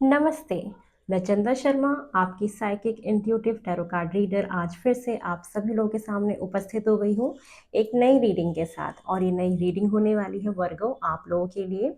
नमस्ते। मैं चंदा शर्मा, आपकी psychic intuitive tarot card reader आज फिर से आप सभी लोगों के सामने उपस्थित हो गई हूँ एक नई रीडिंग के साथ। और ये नई रीडिंग होने वाली है वर्गो आप लोगों के लिए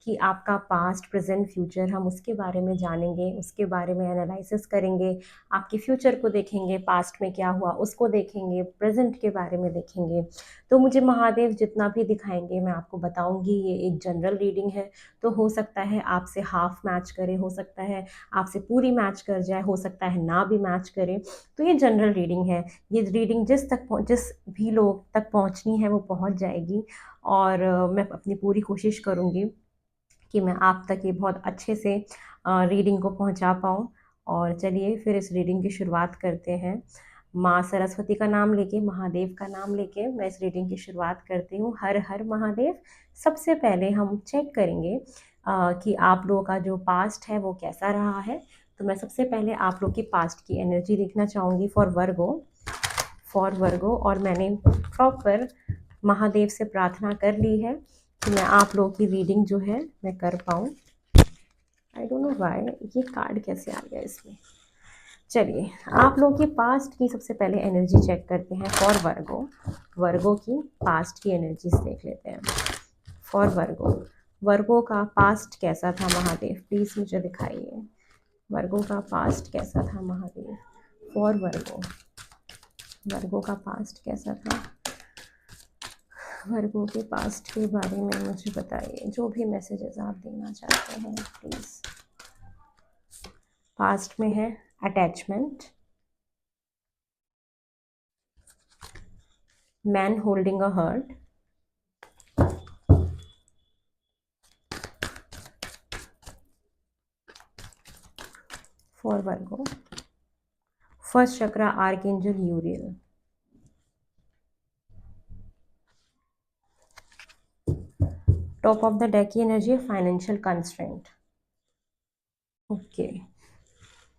कि आपका पास्ट प्रेजेंट फ्यूचर हम उसके बारे में जानेंगे, उसके बारे में एनालिसिस करेंगे, आपके फ्यूचर को देखेंगे, पास्ट में क्या हुआ उसको देखेंगे, प्रेजेंट के बारे में देखेंगे। तो मुझे महादेव जितना भी दिखाएंगे मैं आपको बताऊंगी। ये एक जनरल रीडिंग है, तो हो सकता है आपसे हाफ मैच करे, हो सकता है आपसे पूरी मैच कर जाए, हो सकता है ना भी मैच करे। तो ये जनरल रीडिंग है। ये रीडिंग जिस भी लोग तक पहुंचनी है वो पहुंच जाएगी। और मैं अपनी पूरी कोशिश करूंगी कि मैं आप तक ये बहुत अच्छे से रीडिंग को पहुंचा पाऊँ। और चलिए फिर इस रीडिंग की शुरुआत करते हैं। माँ सरस्वती का नाम लेके, महादेव का नाम लेके मैं इस रीडिंग की शुरुआत करती हूँ। हर हर महादेव। सबसे पहले हम चेक करेंगे कि आप लोगों का जो पास्ट है वो कैसा रहा है। तो मैं सबसे पहले आप लोग की पास्ट की एनर्जी देखना चाहूँगी फॉर वर्गो। और मैंने प्रॉपर महादेव से प्रार्थना कर ली है कि मैं आप लोगों की रीडिंग जो है मैं कर पाऊँ। आई डोंट नो व्हाई ये कार्ड कैसे आ गया इसमें। चलिए आप लोगों की पास्ट की सबसे पहले एनर्जी चेक करते हैं फॉर वर्गो। वर्गो की पास्ट की एनर्जीज देख लेते हैं फॉर वर्गो। वर्गो का पास्ट कैसा था महादेव, प्लीज़ मुझे दिखाइए। वर्गो का पास्ट कैसा था महादेव फॉर वर्गो। वर्गो का पास्ट कैसा था, वर्गो के पास्ट के बारे में मुझे बताइए। जो भी मैसेजेस आप देना चाहते हैं प्लीज़। पास्ट में है attachment, man holding a heart, for Virgo. First chakra archangel Uriel. Top of the deck की energy financial constraint. Okay,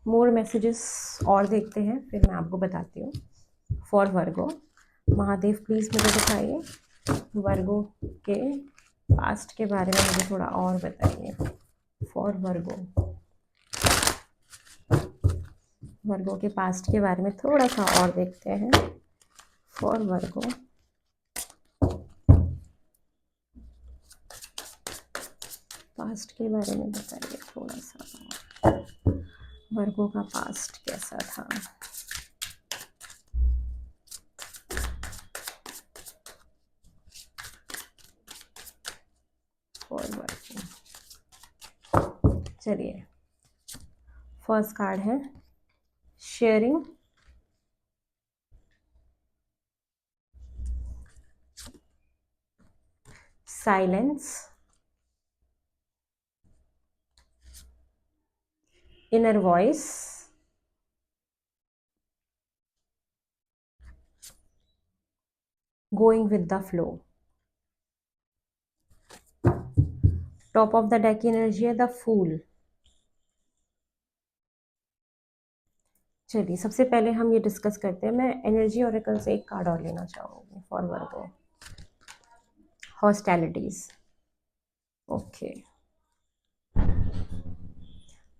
more messages और देखते हैं फिर मैं आपको बताती हूँ। फॉर वर्गो महादेव प्लीज़ मुझे दिखाइए वर्गो के पास्ट के बारे में, मुझे थोड़ा और बताइए। फॉर वर्गो, वर्गो के पास्ट के बारे में थोड़ा सा और देखते हैं। फॉर वर्गो, पास्ट के बारे में बताइए थोड़ा सा। वर्गो का पास्ट कैसा था। फॉर वर्गो, चलिए फर्स्ट कार्ड है sharing, silence, inner voice, going with the flow. Top of the deck की एनर्जी है द फूल। चलिए सबसे पहले हम ये डिस्कस करते हैं। मैं एनर्जी ऑरेकल से एक कार्ड और लेना चाहूँगी फॉर वर्गो। हॉस्टैलिटीज। ओके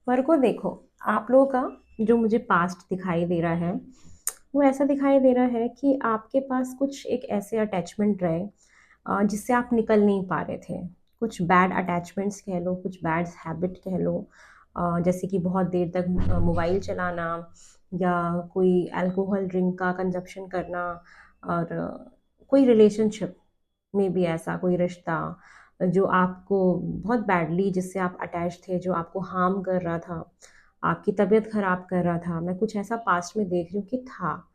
वर्गो, देखो आप लोगों का जो मुझे पास्ट दिखाई दे रहा है वो ऐसा दिखाई दे रहा है कि आपके पास कुछ एक ऐसे अटैचमेंट रहे जिससे आप निकल नहीं पा रहे थे। कुछ बैड अटैचमेंट्स कह लो, कुछ बैड हैबिट कह लो, जैसे कि बहुत देर तक मोबाइल चलाना या कोई अल्कोहल ड्रिंक का कंजप्शन करना, और कोई रिलेशनशिप में भी ऐसा कोई रिश्ता जो आपको बहुत बैडली, जिससे आप अटैच थे, जो आपको हार्म कर रहा था, आपकी तबीयत ख़राब कर रहा था। मैं कुछ ऐसा पास्ट में देख रही हूँ कि था।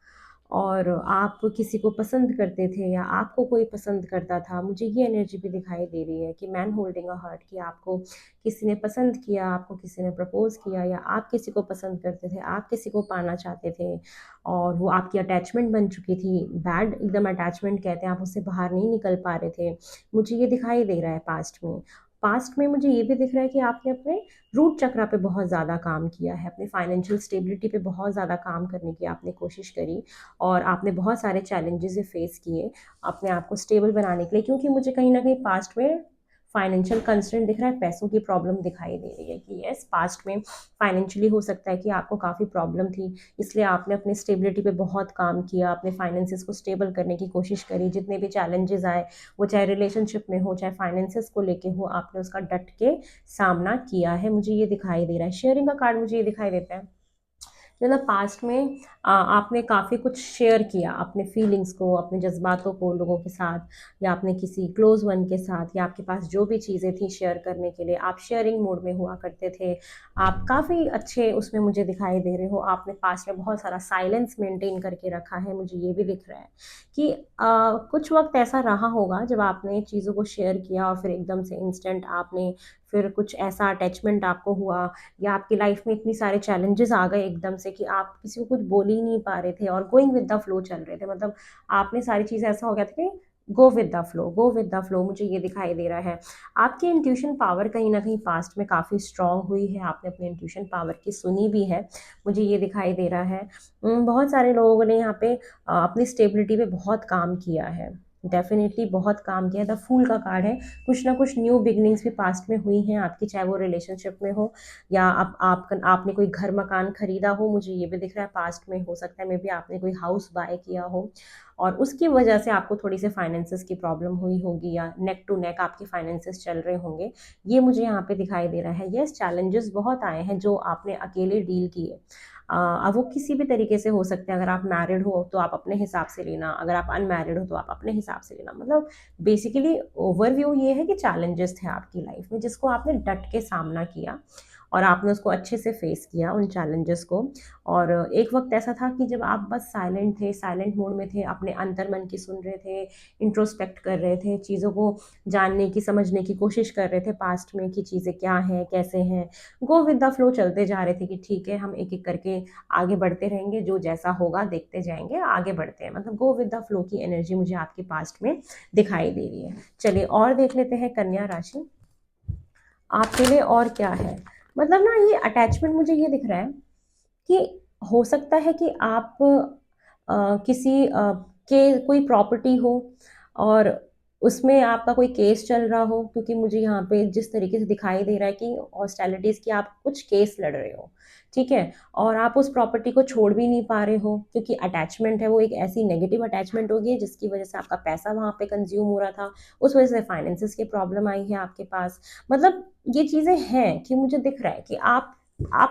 और आप किसी को पसंद करते थे या आपको कोई पसंद करता था। मुझे ये एनर्जी भी दिखाई दे रही है कि मैन होल्डिंग अ हार्ट, कि आपको किसी ने पसंद किया, आपको किसी ने प्रपोज किया, या आप किसी को पसंद करते थे, आप किसी को पाना चाहते थे और वो आपकी अटैचमेंट बन चुकी थी। बैड एकदम अटैचमेंट कहते हैं, आप उससे बाहर नहीं निकल पा रहे थे। मुझे ये दिखाई दे रहा है पास्ट में। पास्ट में मुझे ये भी दिख रहा है कि आपने अपने रूट चक्रा पे बहुत ज़्यादा काम किया है, अपने फाइनेंशियल स्टेबिलिटी पे बहुत ज़्यादा काम करने की आपने कोशिश करी। और आपने बहुत सारे चैलेंजेस फेस किए अपने आप को स्टेबल बनाने के लिए, क्योंकि मुझे कहीं ना कहीं पास्ट में फाइनेंशियल कंस्ट्रेंट दिख रहा है, पैसों की प्रॉब्लम दिखाई दे रही है कि यस पास्ट में फाइनेंशियली हो सकता है कि आपको काफ़ी प्रॉब्लम थी, इसलिए आपने अपने स्टेबिलिटी पे बहुत काम किया, अपने फाइनेंसेस को स्टेबल करने की कोशिश करी, जितने भी चैलेंजेस आए वो चाहे रिलेशनशिप में हो चाहे फाइनेंसेस को लेके हो, आपने उसका डट के सामना किया है, मुझे ये दिखाई दे रहा है। शेयरिंग का कार्ड मुझे ये दिखाई देता है, मतलब पास्ट में आपने काफ़ी कुछ शेयर किया, अपने फीलिंग्स को, अपने जज्बातों को लोगों के साथ, या आपने किसी क्लोज वन के साथ, या आपके पास जो भी चीज़ें थी शेयर करने के लिए, आप शेयरिंग मोड में हुआ करते थे। आप काफ़ी अच्छे उसमें मुझे दिखाई दे रहे हो, आपने पास्ट में बहुत सारा साइलेंस मेंटेन करके रखा है, मुझे ये भी दिख रहा है कि कुछ वक्त ऐसा रहा होगा जब आपने चीज़ों को शेयर किया और फिर एकदम से इंस्टेंट आपने फिर कुछ ऐसा अटैचमेंट आपको हुआ, या आपकी लाइफ में इतनी सारे चैलेंजेस आ गए एकदम से कि आप किसी को कुछ बोल ही नहीं पा रहे थे और गोइंग विद द फ्लो चल रहे थे, मतलब आपने सारी चीज़ें ऐसा हो गया था कि go with the flow, go with the flow, मुझे ये दिखाई दे रहा है। आपकी इंट्यूशन पावर कहीं ना कहीं पास्ट में काफ़ी स्ट्रांग हुई है, आपने अपनी इंट्यूशन पावर की सुनी भी है, मुझे ये दिखाई दे रहा है। बहुत सारे लोगों ने यहाँ पे अपनी स्टेबिलिटी पे बहुत काम किया है, डेफिनेटली बहुत काम किया। द फूल का कार्ड है, कुछ ना कुछ न्यू बिगनिंग्स भी पास्ट में हुई हैं आपकी, चाहे वो रिलेशनशिप में हो या आपने कोई घर मकान खरीदा हो, मुझे ये भी दिख रहा है पास्ट में हो सकता है मे बी आपने कोई हाउस बाय किया हो और उसकी वजह से आपको थोड़ी सी फाइनेंसेस की प्रॉब्लम हुई होगी, या नेक टू नेक आपके फाइनेंसेस चल रहे होंगे, ये मुझे यहाँ पे दिखाई दे रहा है। यस चैलेंजेस बहुत आए हैं जो आपने अकेले डील किए। अब वो किसी भी तरीके से हो सकते हैं, अगर आप मैरिड हो तो आप अपने हिसाब से लेना, अगर आप अनमैरिड हो तो आप अपने हिसाब से लेना, मतलब बेसिकली ओवरव्यू ये है कि चैलेंजेस थे आपकी लाइफ में जिसको आपने डट के सामना किया और आपने उसको अच्छे से फेस किया उन चैलेंजेस को। और एक वक्त ऐसा था कि जब आप बस साइलेंट थे, साइलेंट मोड में थे, अपने अंतर्मन की सुन रहे थे, इंट्रोस्पेक्ट कर रहे थे, चीज़ों को जानने की समझने की कोशिश कर रहे थे पास्ट में कि चीज़ें क्या हैं कैसे हैं, गो विद द फ्लो चलते जा रहे थे कि ठीक है हम एक एक करके आगे बढ़ते रहेंगे, जो जैसा होगा देखते जाएंगे, आगे बढ़ते हैं, मतलब गो विद द फ्लो की एनर्जी मुझे आपके पास्ट में दिखाई दे रही है। चलिए और देख लेते हैं कन्या राशि, आपके लिए और क्या है। मतलब ना ये अटैचमेंट मुझे ये दिख रहा है कि हो सकता है कि आप किसी के कोई प्रॉपर्टी हो और उसमें आपका कोई केस चल रहा हो, क्योंकि मुझे यहाँ पे जिस तरीके से दिखाई दे रहा है कि हॉस्टैलिटीज़ की आप कुछ केस लड़ रहे हो, ठीक है, और आप उस प्रॉपर्टी को छोड़ भी नहीं पा रहे हो क्योंकि अटैचमेंट है वो एक ऐसी नेगेटिव अटैचमेंट होगी जिसकी वजह से आपका पैसा वहाँ पे कंज्यूम हो रहा था, उस वजह से फाइनेंसिस की प्रॉब्लम आई है आपके पास। मतलब ये चीज़ें हैं कि मुझे दिख रहा है कि आप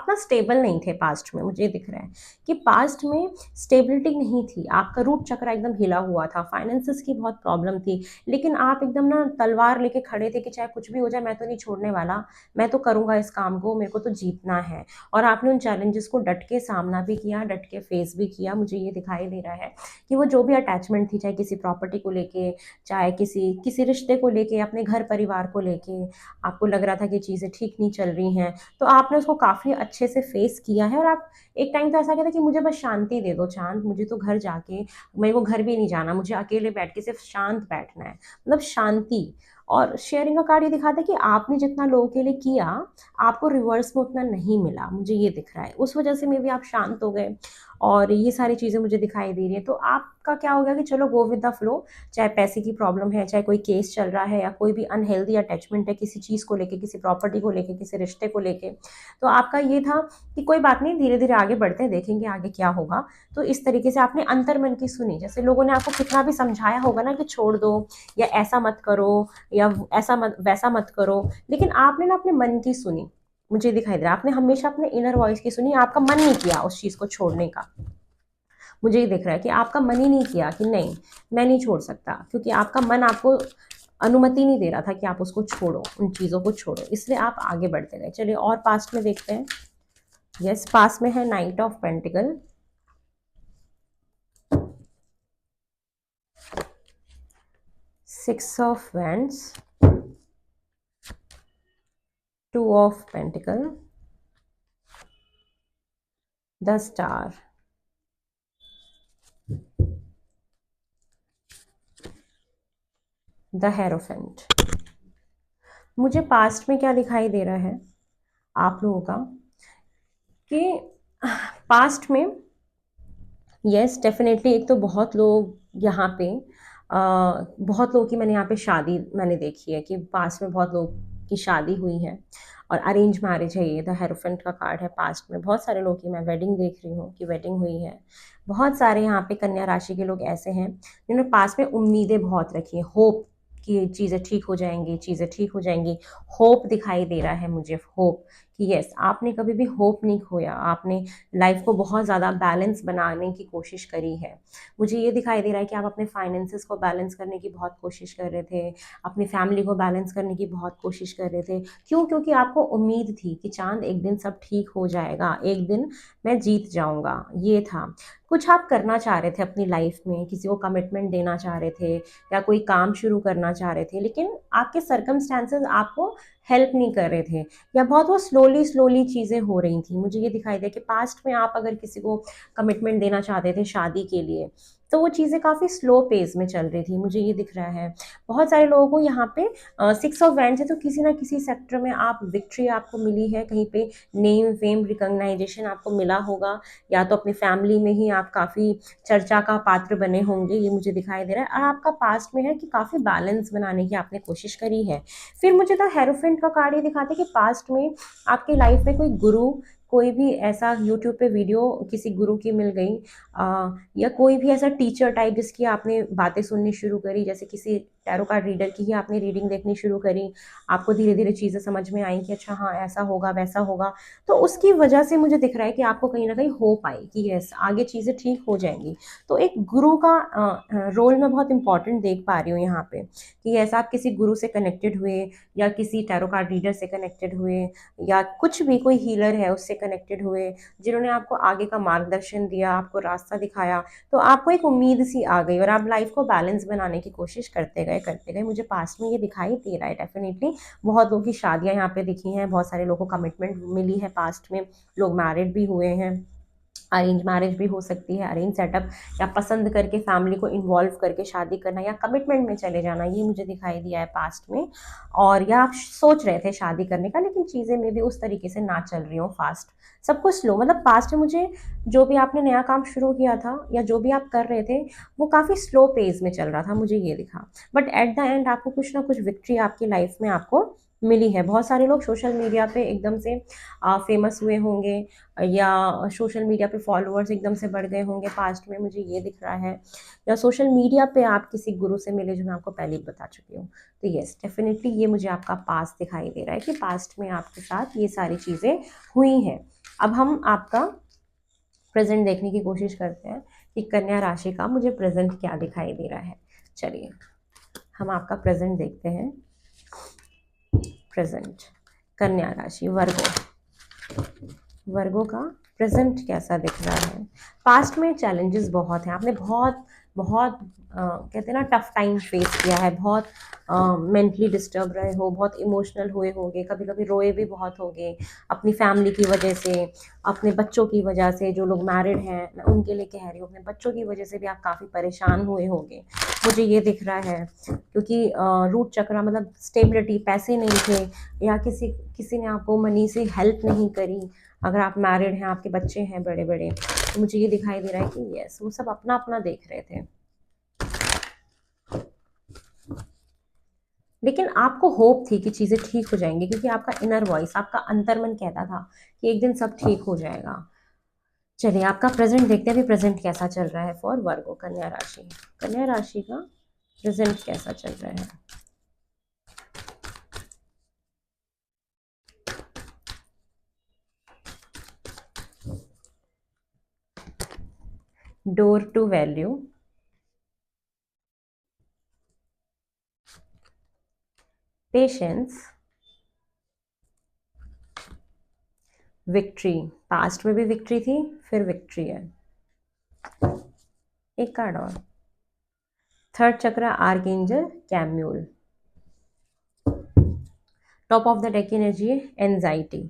ना स्टेबल नहीं थे पास्ट में, मुझे दिख रहा है कि पास्ट में स्टेबिलिटी नहीं थी, आपका रूट चक्र एकदम हिला हुआ था, फाइनेंसिस की बहुत प्रॉब्लम थी, लेकिन आप एकदम ना तलवार लेके खड़े थे कि चाहे कुछ भी हो जाए मैं तो नहीं छोड़ने वाला, मैं तो करूंगा इस काम को, मेरे को तो जीतना है। और आपने उन चैलेंजेस को डट के सामना भी किया, डट के फेस भी किया, मुझे ये दिखाई दे रहा है कि वो जो भी अटैचमेंट थी, चाहे किसी प्रॉपर्टी को लेके, चाहे किसी किसी रिश्ते को लेके, अपने घर परिवार को लेके, आपको लग रहा था कि चीज़ें ठीक नहीं चल रही हैं, तो आपने उसको काफ़ी अच्छे से फेस किया है। और आप एक टाइम तो ऐसा कहता कि मुझे बस शांति दे दो चाँद, मुझे तो घर जाके, मेरे को घर भी नहीं जाना, मुझे अकेले बैठ के सिर्फ शांत बैठना है, मतलब शांति। और शेयरिंग का कार्ड ये दिखाता है कि आपने जितना लोगों के लिए किया, आपको रिवर्स में उतना नहीं मिला, मुझे ये दिख रहा है, उस वजह से मे भी आप शांत हो गए और ये सारी चीज़ें मुझे दिखाई दे रही है। तो आपका क्या हो गया कि चलो गो विद द फ्लो, चाहे पैसे की प्रॉब्लम है, चाहे कोई केस चल रहा है, या कोई भी अनहेल्दी अटैचमेंट है किसी चीज़ को लेके, किसी प्रॉपर्टी को लेके, किसी रिश्ते को लेके, तो आपका ये था कि कोई बात नहीं, धीरे धीरे आगे बढ़ते हैं, देखेंगे आगे क्या होगा। तो इस तरीके से आपने अंतर्मन की सुनी, जैसे लोगों ने आपको कितना भी समझाया होगा ना कि छोड़ दो, या ऐसा मत करो, या ऐसा मत वैसा मत करो, लेकिन आपने ना अपने मन की सुनी, मुझे दिखाई दे रहा है आपने हमेशा अपने इनर वॉइस की सुनी, आपका मन नहीं किया उस चीज़ को छोड़ने का। मुझे ये दिख रहा है कि आपका मन ही नहीं किया कि नहीं मैं नहीं छोड़ सकता, क्योंकि आपका मन आपको अनुमति नहीं दे रहा था कि आप उसको छोड़ो, उन चीज़ों को छोड़ो, इसलिए आप आगे बढ़ते गए। चलिए और पास्ट में देखते हैं। यस पास्ट में है night of pentacle, 6 of wands, 2 of pentacle, the star, the hierophant. मुझे पास्ट में क्या दिखाई दे रहा है आप लोगों का कि पास्ट में यस डेफिनेटली एक तो बहुत लोग यहाँ पे बहुत लोगों की मैंने यहाँ पे शादी मैंने देखी है कि पास्ट में बहुत लोग की शादी हुई है और अरेंज मैरिज है। ये द हेरोफेंट का कार्ड है। पास्ट में बहुत सारे लोग की मैं वेडिंग देख रही हूँ कि वेडिंग हुई है। बहुत सारे यहाँ पे कन्या राशि के लोग ऐसे हैं जिन्होंने पास्ट में उम्मीदें बहुत रखी हैं, होप कि चीज़ें ठीक हो जाएंगी, चीज़ें ठीक हो जाएंगी। होप दिखाई दे रहा है मुझे, होप कि यस, आपने कभी भी होप नहीं खोया। आपने लाइफ को बहुत ज़्यादा बैलेंस बनाने की कोशिश करी है। मुझे ये दिखाई दे रहा है कि आप अपने फाइनेंसेस को बैलेंस करने की बहुत कोशिश कर रहे थे, अपनी फैमिली को बैलेंस करने की बहुत कोशिश कर रहे थे। क्यों? क्योंकि आपको उम्मीद थी कि चाँद एक दिन सब ठीक हो जाएगा, एक दिन मैं जीत जाऊँगा, ये था। कुछ आप करना चाह रहे थे अपनी लाइफ में, किसी को कमिटमेंट देना चाह रहे थे या कोई काम शुरू करना चाह रहे थे, लेकिन आपके सर्कमस्टेंसेस आपको हेल्प नहीं कर रहे थे या बहुत वो स्लोली स्लोली चीज़ें हो रही थी। मुझे ये दिखाई दे कि पास्ट में आप अगर किसी को कमिटमेंट देना चाहते थे शादी के लिए, तो वो चीज़ें काफ़ी स्लो पेस में चल रही थी, मुझे ये दिख रहा है। बहुत सारे लोगों को यहाँ पे 6 ऑफ वैंड्स है, तो किसी ना किसी सेक्टर में आप विक्ट्री आपको मिली है, कहीं पे नेम, फेम, रिकॉग्नाइजेशन आपको मिला होगा, या तो अपनी फैमिली में ही आप काफ़ी चर्चा का पात्र बने होंगे, ये मुझे दिखाई दे रहा है। और आपका पास्ट में है कि काफ़ी बैलेंस बनाने की आपने कोशिश करी है। फिर मुझे तो हेरोफेंट का कार्ड ये दिखाता है कि पास्ट में आपकी लाइफ में कोई गुरु, कोई भी ऐसा यूट्यूब पे वीडियो किसी गुरु की मिल गई, या कोई भी ऐसा टीचर टाइप जिसकी आपने बातें सुननी शुरू करी, जैसे किसी टैरो कार्ड रीडर की ही आपने रीडिंग देखनी शुरू करी, आपको धीरे धीरे चीज़ें समझ में आई कि अच्छा हाँ ऐसा होगा वैसा होगा, तो उसकी वजह से मुझे दिख रहा है कि आपको कहीं ना कहीं होप आई कि यस आगे चीज़ें ठीक हो जाएंगी। तो एक गुरु का रोल मैं बहुत इंपॉर्टेंट देख पा रही हूँ यहाँ पे कि ऐसा आप किसी गुरु से कनेक्टेड हुए, या किसी टैरो कार्ड रीडर से कनेक्टेड हुए, या कुछ भी कोई हीलर है उससे कनेक्टेड हुए, जिन्होंने आपको आगे का मार्गदर्शन दिया, आपको रास्ता दिखाया, तो आपको एक उम्मीद सी आ गई और आप लाइफ को बैलेंस बनाने की कोशिश करते गए। मुझे पास्ट में ये दिखाई दे रहा है डेफिनेटली। बहुत लोगों की शादियां यहाँ पे दिखी हैं, बहुत सारे लोगों को कमिटमेंट मिली है पास्ट में, लोग मैरिड भी हुए हैं, अरेंज मैरिज भी हो सकती है, अरेंज सेटअप, या पसंद करके फैमिली को इन्वॉल्व करके शादी करना या कमिटमेंट में चले जाना, ये मुझे दिखाई दिया है पास्ट में। और या आप सोच रहे थे शादी करने का, लेकिन चीज़ें में भी उस तरीके से ना चल रही हो, फास्ट, सब कुछ स्लो। मतलब पास्ट में मुझे जो भी आपने नया काम शुरू किया था या जो भी आप कर रहे थे, वो काफ़ी स्लो पेस में चल रहा था, मुझे ये दिखा। बट एट द एंड आपको कुछ ना कुछ विक्ट्री आपकी लाइफ में आपको मिली है। बहुत सारे लोग सोशल मीडिया पे एकदम से फेमस हुए होंगे, या सोशल मीडिया पे फॉलोअर्स एकदम से बढ़ गए होंगे पास्ट में, मुझे ये दिख रहा है। या सोशल मीडिया पे आप किसी गुरु से मिले, जो मैं आपको पहले ही बता चुकी हूँ। तो यस डेफिनेटली ये मुझे आपका पास्ट दिखाई दे रहा है कि पास्ट में आपके साथ ये सारी चीज़ें हुई हैं। अब हम आपका प्रेजेंट देखने की कोशिश करते हैं कि कन्या राशि का मुझे प्रेजेंट क्या दिखाई दे रहा है। चलिए हम आपका प्रेजेंट देखते हैं। प्रेजेंट कन्या राशि, वर्गों का प्रेजेंट कैसा दिख रहा है। पास्ट में चैलेंजेस बहुत हैं, आपने बहुत बहुत कहते हैं ना टफ टाइम फेस किया है, बहुत मेंटली डिस्टर्ब रहे हो, बहुत इमोशनल हुए होंगे, कभी कभी रोए भी बहुत होंगे अपनी फैमिली की वजह से, अपने बच्चों की वजह से। जो लोग मैरिड हैं मैं उनके लिए कह रही हूँ, अपने बच्चों की वजह से भी आप काफ़ी परेशान हुए होंगे, मुझे ये दिख रहा है। क्योंकि रूट चक्र मतलब स्टेबिलिटी, पैसे नहीं थे, या किसी किसी ने आपको मनी से हेल्प नहीं करी। अगर आप मैरिड हैं, आपके बच्चे हैं बड़े बड़े, तो मुझे ये दिखाई दे रहा है कि यस वो सब अपना अपना देख रहे थे, लेकिन आपको होप थी कि चीज़ें ठीक हो जाएंगी, क्योंकि आपका इनर वॉइस, आपका अंतर्मन कहता था कि एक दिन सब ठीक हो जाएगा। चलिए आपका प्रेजेंट देखते हैं अभी प्रेजेंट कैसा चल रहा है फॉर वर्गो, कन्या राशि। कन्या राशि का प्रेजेंट कैसा चल रहा है। Door to value, patience, victory. Past में भी विक्ट्री थी, फिर विक्ट्री है। एक कार्ड और, third chakra, archangel Camael. Top of the deck energy है एंजाइटी।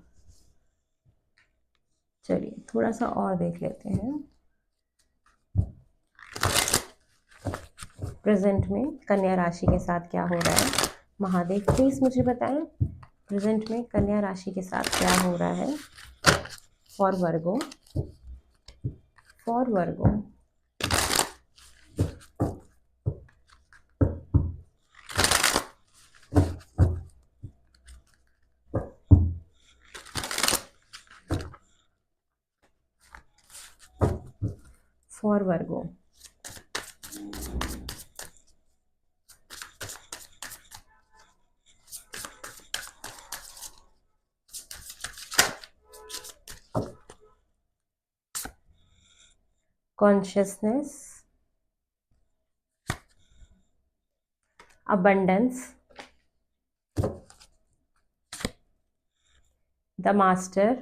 चलिए थोड़ा सा और देख लेते हैं प्रेजेंट में कन्या राशि के साथ क्या हो रहा है। महादेव प्लीज मुझे बताएं प्रेजेंट में कन्या राशि के साथ क्या हो रहा है for Virgo, for Virgo. For Virgo, consciousness, abundance, the master,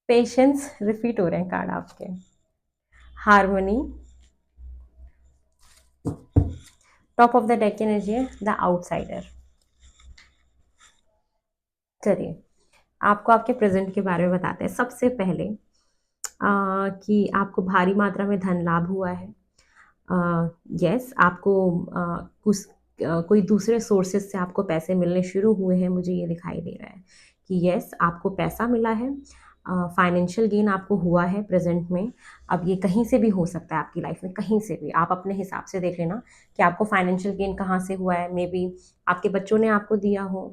patience, repeat हो रहे हैं कार्ड आपके, harmony, top of the deck energy है द आउटसाइडर। चलिए आपको आपके प्रेजेंट के बारे में बताते हैं। सबसे पहले कि आपको भारी मात्रा में धन लाभ हुआ है। यस, आपको कुछ कोई दूसरे सोर्सेज से आपको पैसे मिलने शुरू हुए हैं। मुझे ये दिखाई दे रहा है कि यस, आपको पैसा मिला है, फाइनेंशियल गेन आपको हुआ है प्रेजेंट में। अब ये कहीं से भी हो सकता है आपकी लाइफ में, कहीं से भी। आप अपने हिसाब से देख लेना कि आपको फाइनेंशियल गेन कहाँ से हुआ है। मे बी आपके बच्चों ने आपको दिया हो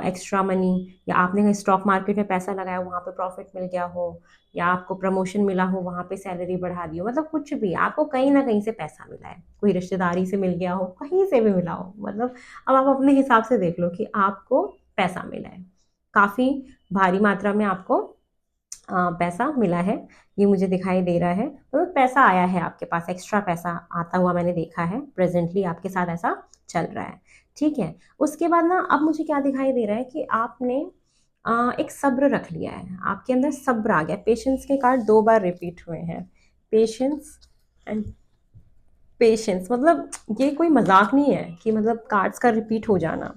एक्स्ट्रा मनी, या आपने कहीं स्टॉक मार्केट में पैसा लगाया, वहाँ पे प्रॉफिट मिल गया हो, या आपको प्रमोशन मिला हो, वहाँ पे सैलरी बढ़ा दी हो। मतलब कुछ भी, आपको कहीं ना कहीं से पैसा मिला है। कोई रिश्तेदारी से मिल गया हो, कहीं से भी मिला हो। मतलब अब आप अपने हिसाब से देख लो कि आपको पैसा मिला है, काफ़ी भारी मात्रा में आपको पैसा मिला है। ये मुझे दिखाई दे रहा है, तो पैसा आया है आपके पास, एक्स्ट्रा पैसा आता हुआ मैंने देखा है। प्रेजेंटली आपके साथ ऐसा चल रहा है, ठीक है। उसके बाद ना अब मुझे क्या दिखाई दे रहा है कि आपने एक सब्र रख लिया है, आपके अंदर सब्र आ गया। पेशेंस के कार्ड 2 बार रिपीट हुए हैं, पेशेंस एंड पेशेंस। मतलब ये कोई मजाक नहीं है कि मतलब कार्ड्स का रिपीट हो जाना।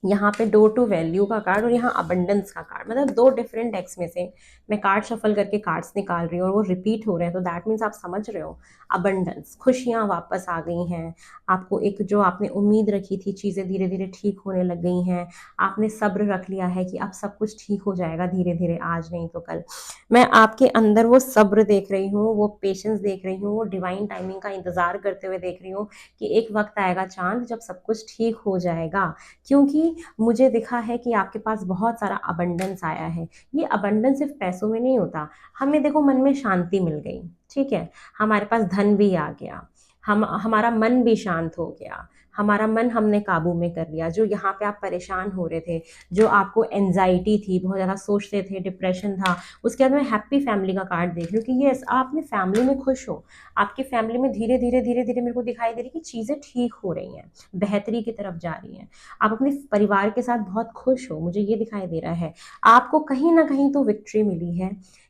यहाँ पे डोर टू वैल्यू का कार्ड और यहाँ अबंडेंस का कार्ड, मतलब 2 डिफरेंट डेक्स में से मैं कार्ड शफल करके कार्ड्स निकाल रही हूँ और वो रिपीट हो रहे हैं। तो दैट मीन्स आप समझ रहे हो, अबंडेंस, खुशियाँ वापस आ गई हैं आपको। एक जो आपने उम्मीद रखी थी, चीज़ें धीरे धीरे ठीक होने लग गई हैं। आपने सब्र रख लिया है कि अब सब कुछ ठीक हो जाएगा धीरे धीरे, आज नहीं तो कल। मैं आपके अंदर वो सब्र देख रही हूँ, वो पेशेंस देख रही हूँ, वो डिवाइन टाइमिंग का इंतजार करते हुए देख रही हूँ कि एक वक्त आएगा चांद जब सब कुछ ठीक हो जाएगा। क्योंकि मुझे दिखा है कि आपके पास बहुत सारा अबंडेंस आया है। ये अबंडेंस सिर्फ पैसों में नहीं होता। हमें देखो मन में शांति मिल गई, ठीक है, हमारे पास धन भी आ गया, हमारा मन भी शांत हो गया, हमारा मन हमने काबू में कर लिया। जो यहाँ पे आप परेशान हो रहे थे, जो आपको एनजाइटी थी, बहुत ज़्यादा सोचते थे, डिप्रेशन था, उसके बाद मैं हैप्पी फैमिली का कार्ड देख रही हूँ कि यस, आप अपनी फैमिली में खुश हो। आपकी फैमिली में धीरे धीरे धीरे धीरे मेरे को दिखाई दे रही कि चीज़ें ठीक हो रही हैं, बेहतरी की तरफ जा रही हैं। आप अपने परिवार के साथ बहुत खुश हो, मुझे ये दिखाई दे रहा है। आपको कहीं ना कहीं तो विक्ट्री मिली है,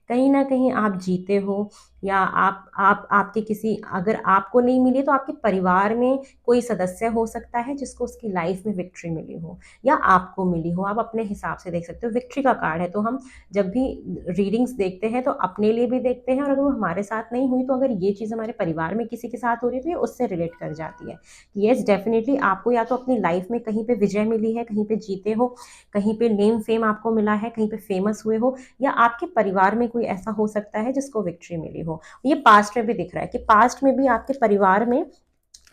कहीं ना कहीं आप जीते हो, या आप आपके किसी, अगर आपको नहीं मिली तो आपके परिवार में कोई सदस्य हो सकता है जिसको उसकी लाइफ में विक्ट्री मिली हो, या आपको मिली हो। आप अपने हिसाब से देख सकते हो। विक्ट्री का कार्ड है, तो हम जब भी रीडिंग्स देखते हैं तो अपने लिए भी देखते हैं, और अगर वो हमारे साथ नहीं हुई तो अगर ये चीज़ हमारे परिवार में किसी के साथ हो रही है तो ये उससे रिलेट कर जाती है। येस, डेफिनेटली आपको या तो अपनी लाइफ में कहीं पे विजय मिली है, कहीं पे जीते हो, कहीं पे नेम फेम आपको मिला है, कहीं पे फेमस हुए हो, या आपके परिवार में कोई ऐसा हो सकता है जिसको विक्ट्री मिली हो। ये पास्ट में भी दिख रहा है कि पास्ट में भी आपके परिवार में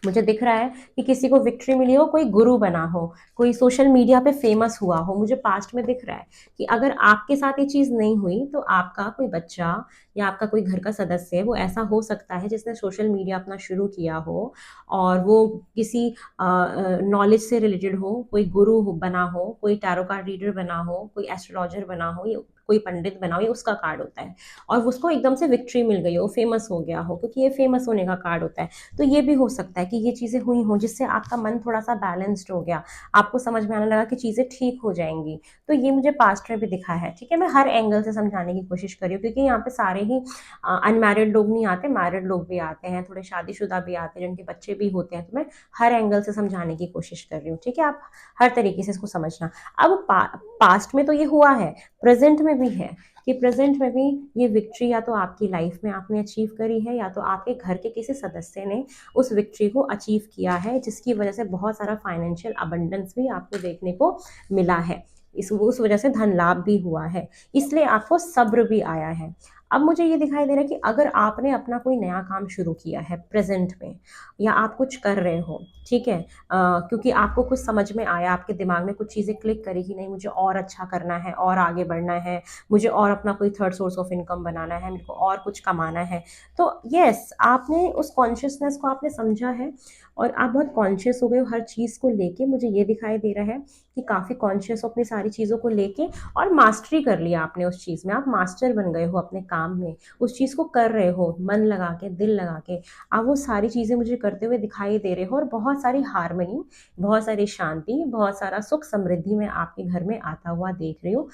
मुझे दिख रहा है कि किसी को विक्ट्री मिली हो, कोई गुरु बना हो, कोई सोशल मीडिया पे फेमस हुआ हो। मुझे पास्ट में दिख रहा है कि अगर आपके साथ ये चीज़ नहीं हुई तो आपका कोई बच्चा या आपका कोई घर का सदस्य, वो ऐसा हो सकता है जिसने सोशल मीडिया अपना शुरू किया हो और वो किसी नॉलेज से रिलेटेड हो, कोई गुरु बना हो, कोई टैरो कार्ड रीडर बना हो, कोई एस्ट्रोलॉजर बना हो, ये कोई पंडित बना हो, ये उसका कार्ड होता है। और उसको एकदम से विक्ट्री मिल गई हो, फेमस हो गया हो, क्योंकि ये फेमस होने का कार्ड होता है। तो ये भी हो सकता है कि ये चीज़ें हुई हों जिससे आपका मन थोड़ा सा बैलेंस्ड हो गया, आपको समझ में आने लगा कि चीज़ें ठीक हो जाएंगी। तो ये मुझे पास्ट में भी दिखा है, ठीक है। मैं हर एंगल से समझाने की कोशिश कर रही हूँ, क्योंकि यहाँ पे सारे ही अनमैरिड लोग नहीं आते, मैरिड लोग भी आते हैं, थोड़े शादीशुदा भी आते हैं, जिनके बच्चे भी होते हैं। तो मैं हर एंगल से समझाने की कोशिश कर रही हूँ, ठीक है। आप हर तरीके से इसको समझना। अब पास्ट में तो ये हुआ है, प्रेजेंट में भी है कि प्रेजेंट में भी ये विक्ट्री या तो आपकी लाइफ में आपने अचीव करी है, या तो आपके घर के किसी सदस्य ने उस विक्ट्री को अचीव किया है, जिसकी वजह से बहुत सारा फाइनेंशियल अबंडेंस भी आपको देखने को मिला है। उस वजह से धन लाभ भी हुआ है, इसलिए आपको सब्र भी आया है। अब मुझे ये दिखाई दे रहा है कि अगर आपने अपना कोई नया काम शुरू किया है प्रेजेंट में, या आप कुछ कर रहे हो, ठीक है, क्योंकि आपको कुछ समझ में आया, आपके दिमाग में कुछ चीज़ें क्लिक करी कि नहीं मुझे और अच्छा करना है और आगे बढ़ना है, मुझे और अपना कोई थर्ड सोर्स ऑफ इनकम बनाना है, मेरे को और कुछ कमाना है। तो यस, आपने उस कॉन्शियसनेस को आपने समझा है और आप बहुत कॉन्शियस हो गए हो हर चीज़ को लेके। मुझे ये दिखाई दे रहा है कि काफ़ी कॉन्शियस हो अपनी सारी चीज़ों को लेके, और मास्टरी कर लिया आपने उस चीज़ में, आप मास्टर बन गए हो अपने काम में, उस चीज़ को कर रहे हो मन लगा के, दिल लगा के। आप वो सारी चीज़ें मुझे करते हुए दिखाई दे रहे हो, और बहुत सारी हार्मनी, बहुत सारी शांति, बहुत सारा सुख समृद्धि मैं आपके घर में आता हुआ देख रही हूँ।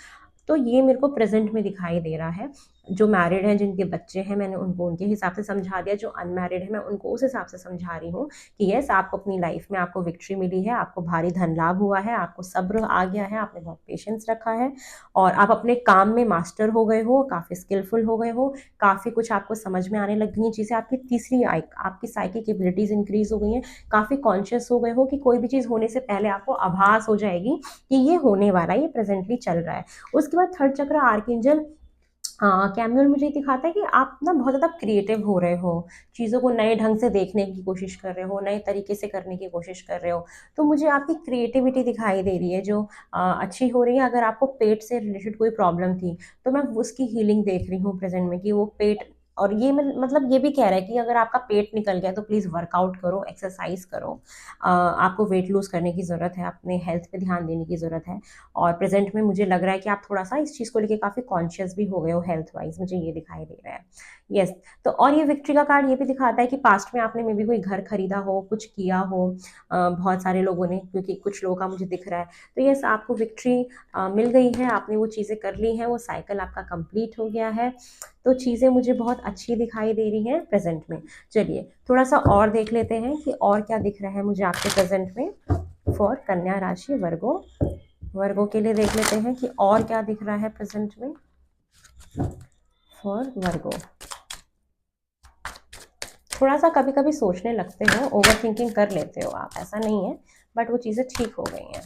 तो ये मेरे को प्रेजेंट में दिखाई दे रहा है। जो मैरिड हैं, जिनके बच्चे हैं, मैंने उनको उनके हिसाब से समझा दिया, जो अनमैरिड है मैं उनको उस हिसाब से समझा रही हूँ कि यस, आपको अपनी लाइफ में आपको विक्ट्री मिली है, आपको भारी धन लाभ हुआ है, आपको सब्र आ गया है, आपने बहुत पेशेंस रखा है, और आप अपने काम में मास्टर हो गए हो, काफ़ी स्किलफुल हो गए हो, काफ़ी कुछ आपको समझ में आने लग गई हैं चीज़ें, आपकी तीसरी आई, आपकी साइकिक एबिलिटीज़ इंक्रीज हो गई हैं, काफ़ी कॉन्शियस हो गए हो कि कोई भी चीज़ होने से पहले आपको आभास हो जाएगी कि ये होने वाला है, ये प्रेजेंटली चल रहा है। उसके बाद थर्ड चक्र आर्कएंजल कैमुअल मुझे दिखाता है कि आप ना बहुत ज़्यादा क्रिएटिव हो रहे हो, चीज़ों को नए ढंग से देखने की कोशिश कर रहे हो, नए तरीके से करने की कोशिश कर रहे हो। तो मुझे आपकी क्रिएटिविटी दिखाई दे रही है, जो अच्छी हो रही है। अगर आपको पेट से रिलेटेड कोई प्रॉब्लम थी, तो मैं उसकी हीलिंग देख रही हूँ प्रेजेंट में, कि वो पेट, और ये मतलब ये भी कह रहा है कि अगर आपका पेट निकल गया तो प्लीज़ वर्कआउट करो, एक्सरसाइज करो। आपको वेट लूज़ करने की ज़रूरत है, अपने हेल्थ पे ध्यान देने की ज़रूरत है। और प्रेजेंट में मुझे लग रहा है कि आप थोड़ा-सा इस चीज़ को लेके काफ़ी कॉन्शियस भी हो गए हो हेल्थ वाइज़, मुझे ये दिखाई दे रहा है। येस, तो और ये विक्ट्री का कार्ड ये भी दिखाता है कि पास्ट में आपने मेबी कोई घर खरीदा हो, कुछ किया हो, बहुत सारे लोगों ने, क्योंकि कुछ लोगों का मुझे दिख रहा है। तो येस, आपको विक्ट्री मिल गई है, आपने वो चीज़ें कर ली हैं, वो साइकिल आपका कंप्लीट हो गया है। तो चीज़ें मुझे बहुत अच्छी दिखाई दे रही हैं प्रेज़ेंट में। चलिए, थोड़ा-सा और देख लेते हैं कि और क्या दिख रहा है मुझे आपके प्रेज़ेंट में फॉर कन्या राशि वर्गो। वर्गों के लिए देख लेते हैं कि और क्या दिख रहा है प्रेजेंट में फॉर वर्गो। थोड़ा सा कभी कभी सोचने लगते हो, ओवर थिंकिंग कर लेते हो आप, ऐसा नहीं है, बट वो चीज़ें ठीक हो गई हैं।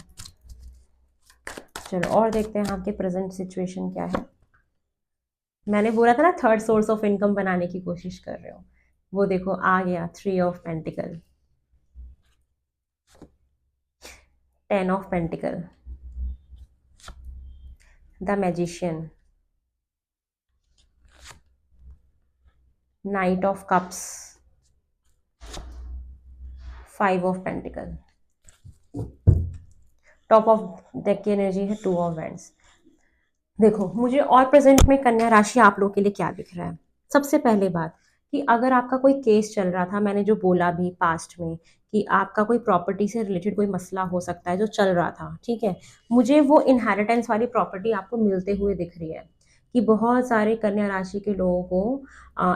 चलो और देखते हैं आपके प्रेजेंट सिचुएशन क्या है। मैंने बोला था ना थर्ड सोर्स ऑफ इनकम बनाने की कोशिश कर रहे हो, वो देखो आ गया, 3 of pentacle, 10 of pentacle, the magician, night of cups, 5 of pentacle, top of deck की एनर्जी है 2 ऑफ वैंड्स। देखो मुझे और प्रेजेंट में कन्या राशि आप लोगों के लिए क्या दिख रहा है। सबसे पहले बात, कि अगर आपका कोई केस चल रहा था, मैंने जो बोला भी पास्ट में कि आपका कोई प्रॉपर्टी से रिलेटेड कोई मसला हो सकता है जो चल रहा था, ठीक है, मुझे वो इनहेरिटेंस वाली प्रॉपर्टी आपको मिलते हुए दिख रही है, कि बहुत सारे कन्या राशि के लोगों को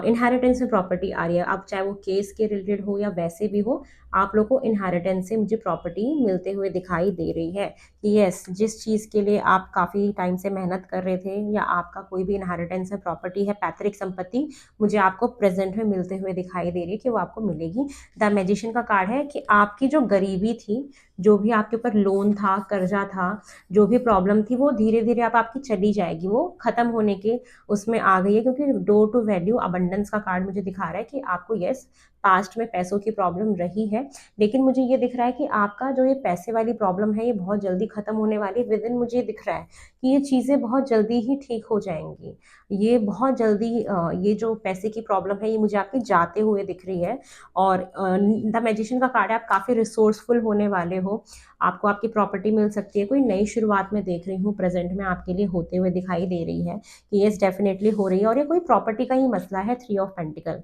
इनहेरिटेंस में प्रॉपर्टी आ रही है। अब चाहे वो केस के रिलेटेड हो या वैसे भी हो, आप लोग को इनहेरिटेंस से मुझे प्रॉपर्टी मिलते हुए दिखाई दे रही है। यस, जिस चीज़ के लिए आप काफ़ी टाइम से मेहनत कर रहे थे, या आपका कोई भी इनहेरिटेंस है, प्रॉपर्टी है, पैतृक संपत्ति, मुझे आपको प्रेजेंट में मिलते हुए दिखाई दे रही है कि वो आपको मिलेगी। द मैजिशियन का कार्ड है कि आपकी जो गरीबी थी, जो भी आपके ऊपर लोन था, कर्जा था, जो भी प्रॉब्लम थी, वो धीरे धीरे अब आपकी चली जाएगी, वो खत्म होने के उसमें आ गई है, क्योंकि डोर टू वैल्यू अबंडेंस का कार्ड मुझे दिखा रहा है कि आपको यस, पास्ट में पैसों की प्रॉब्लम रही है, लेकिन मुझे ये दिख रहा है कि आपका जो ये पैसे वाली प्रॉब्लम है, ये बहुत जल्दी खत्म होने वाली है। विद इन मुझे दिख रहा है कि ये चीज़ें बहुत जल्दी ही ठीक हो जाएंगी। ये बहुत जल्दी ये जो पैसे की प्रॉब्लम है, ये मुझे आपकी जाते हुए दिख रही है। और द मैजिशियन का कार्ड है, आप काफ़ी रिसोर्सफुल होने वाले हो, आपको आपकी प्रॉपर्टी मिल सकती है, कोई नई शुरुआत में देख रही हूँ प्रेजेंट में आपके लिए होते हुए दिखाई दे रही है, कि येस डेफिनेटली हो रही है, और ये कोई प्रॉपर्टी का ही मसला है। 3 ऑफ पेंटिकल,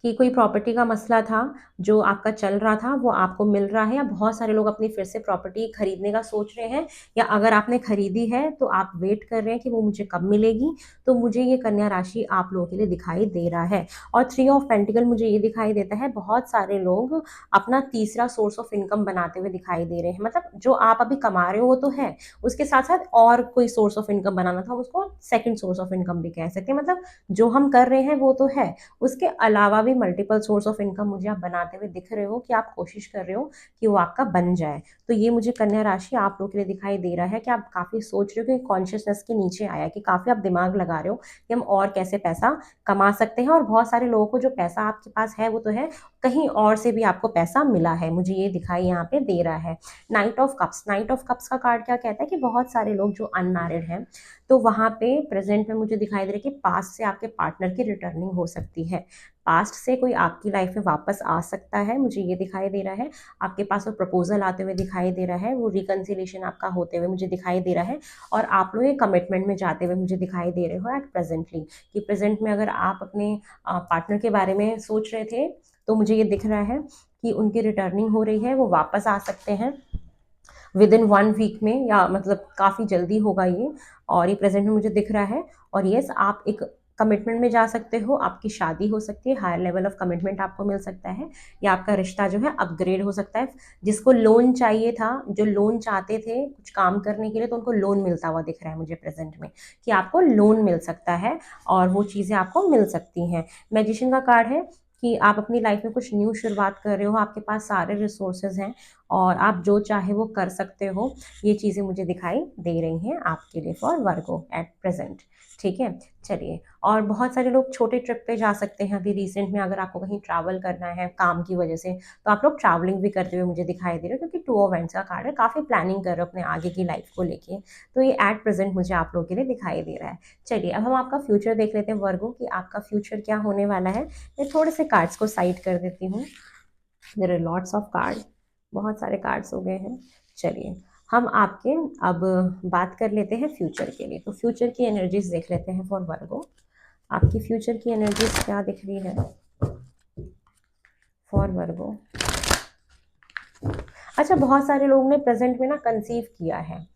कि कोई प्रॉपर्टी का मसला था जो आपका चल रहा था, वो आपको मिल रहा है, या बहुत सारे लोग अपनी फिर से प्रॉपर्टी खरीदने का सोच रहे हैं, या अगर आपने खरीदी है तो आप वेट कर रहे हैं कि वो मुझे कब मिलेगी। तो मुझे ये कन्या राशि आप लोगों के लिए दिखाई दे रहा है। और 3 ऑफ पेंटिकल मुझे ये दिखाई देता है, बहुत सारे लोग अपना तीसरा सोर्स ऑफ इनकम बनाते हुए दिखाई दे रहे हैं। मतलब जो आप अभी कमा रहे हो वो तो है, उसके साथ साथ और कोई सोर्स ऑफ इनकम बनाना था, उसको सेकंड सोर्स ऑफ इनकम भी कह सकते हैं। मतलब जो हम कर रहे हैं वो तो है, उसके अलावा भी मल्टीपल सोर्स ऑफ इनकम मुझे आप बनाते हुए दिख रहे हो कि आप कोशिश कर रहे हो कि वो आपका बन जाए। तो ये मुझे कन्या राशि आप लोगों के लिए दिखाई दे रहा है कि आप काफ़ी सोच रहे हो कि कॉन्शियसनेस के नीचे आया कि काफ़ी आप दिमाग लगा रहे हो कि हम और कैसे पैसा कमा सकते हैं, और बहुत सारे लोगों को जो पैसा आपके पास है वो तो है, कहीं और से भी आपको पैसा मिला है, मुझे ये दिखाई यहाँ पे दे रहा है। Night of cups, night of cups का कार्ड क्या कहता है कि बहुत सारे लोग जो अनमैरिड हैं, तो वहाँ पे प्रेजेंट में मुझे दिखाई दे रहा है कि पास्ट से आपके पार्टनर की रिटर्निंग हो सकती है, पास्ट से कोई आपकी लाइफ में वापस आ सकता है, मुझे ये दिखाई दे रहा है। आपके पास वो प्रपोजल आते हुए दिखाई दे रहा है, वो रिकन्सिलेशन आपका होते हुए मुझे दिखाई दे रहा है, और आप लोग एक कमिटमेंट में जाते हुए मुझे दिखाई दे रहे हो एट प्रेजेंटली, कि प्रेजेंट में अगर आप अपने पार्टनर के बारे में सोच रहे थे तो मुझे ये दिख रहा है कि उनकी रिटर्निंग हो रही है, वो वापस आ सकते हैं विद इन 1 वीक में, या मतलब काफ़ी जल्दी होगा ये, और ये प्रेजेंट में मुझे दिख रहा है। और यस, आप एक कमिटमेंट में जा सकते हो, आपकी शादी हो सकती है, हायर लेवल ऑफ कमिटमेंट आपको मिल सकता है, या आपका रिश्ता जो है अपग्रेड हो सकता है। जिसको लोन चाहिए था, जो लोन चाहते थे कुछ काम करने के लिए, तो उनको लोन मिलता हुआ दिख रहा है मुझे प्रेजेंट में, कि आपको लोन मिल सकता है और वो चीज़ें आपको मिल सकती हैं। मैजिशियन का कार्ड है कि आप अपनी लाइफ में कुछ न्यू शुरुआत कर रहे हो, आपके पास सारे रिसोर्सेज हैं और आप जो चाहे वो कर सकते हो, ये चीज़ें मुझे दिखाई दे रही हैं आपके लिए फॉर वर्गो एट प्रेजेंट। ठीक है, चलिए। और बहुत सारे लोग छोटे ट्रिप पे जा सकते हैं अभी रिसेंट में, अगर आपको कहीं ट्रैवल करना है काम की वजह से, तो आप लोग ट्रैवलिंग भी करते हुए मुझे दिखाई दे रहे हो, क्योंकि 2 इवेंट्स का कार्ड है, काफ़ी प्लानिंग कर रहे हो अपने आगे की लाइफ को लेके, तो ये एट प्रेजेंट मुझे आप लोगों के लिए दिखाई दे रहा है। चलिए, अब हम आपका फ्यूचर देख लेते हैं वर्गो, कि आपका फ्यूचर क्या होने वाला है। मैं थोड़े से कार्ड्स को साइड कर देती हूँ, there are lots of card, बहुत सारे कार्ड्स हो गए हैं। चलिए, हम आपके अब बात कर लेते हैं फ्यूचर के लिए, तो फ्यूचर की एनर्जीज देख लेते हैं फॉर वर्गो। आपकी फ्यूचर की एनर्जीज क्या दिख रही है फॉर वर्गो। अच्छा, बहुत सारे लोगों ने प्रेजेंट में ना कंसीव किया है,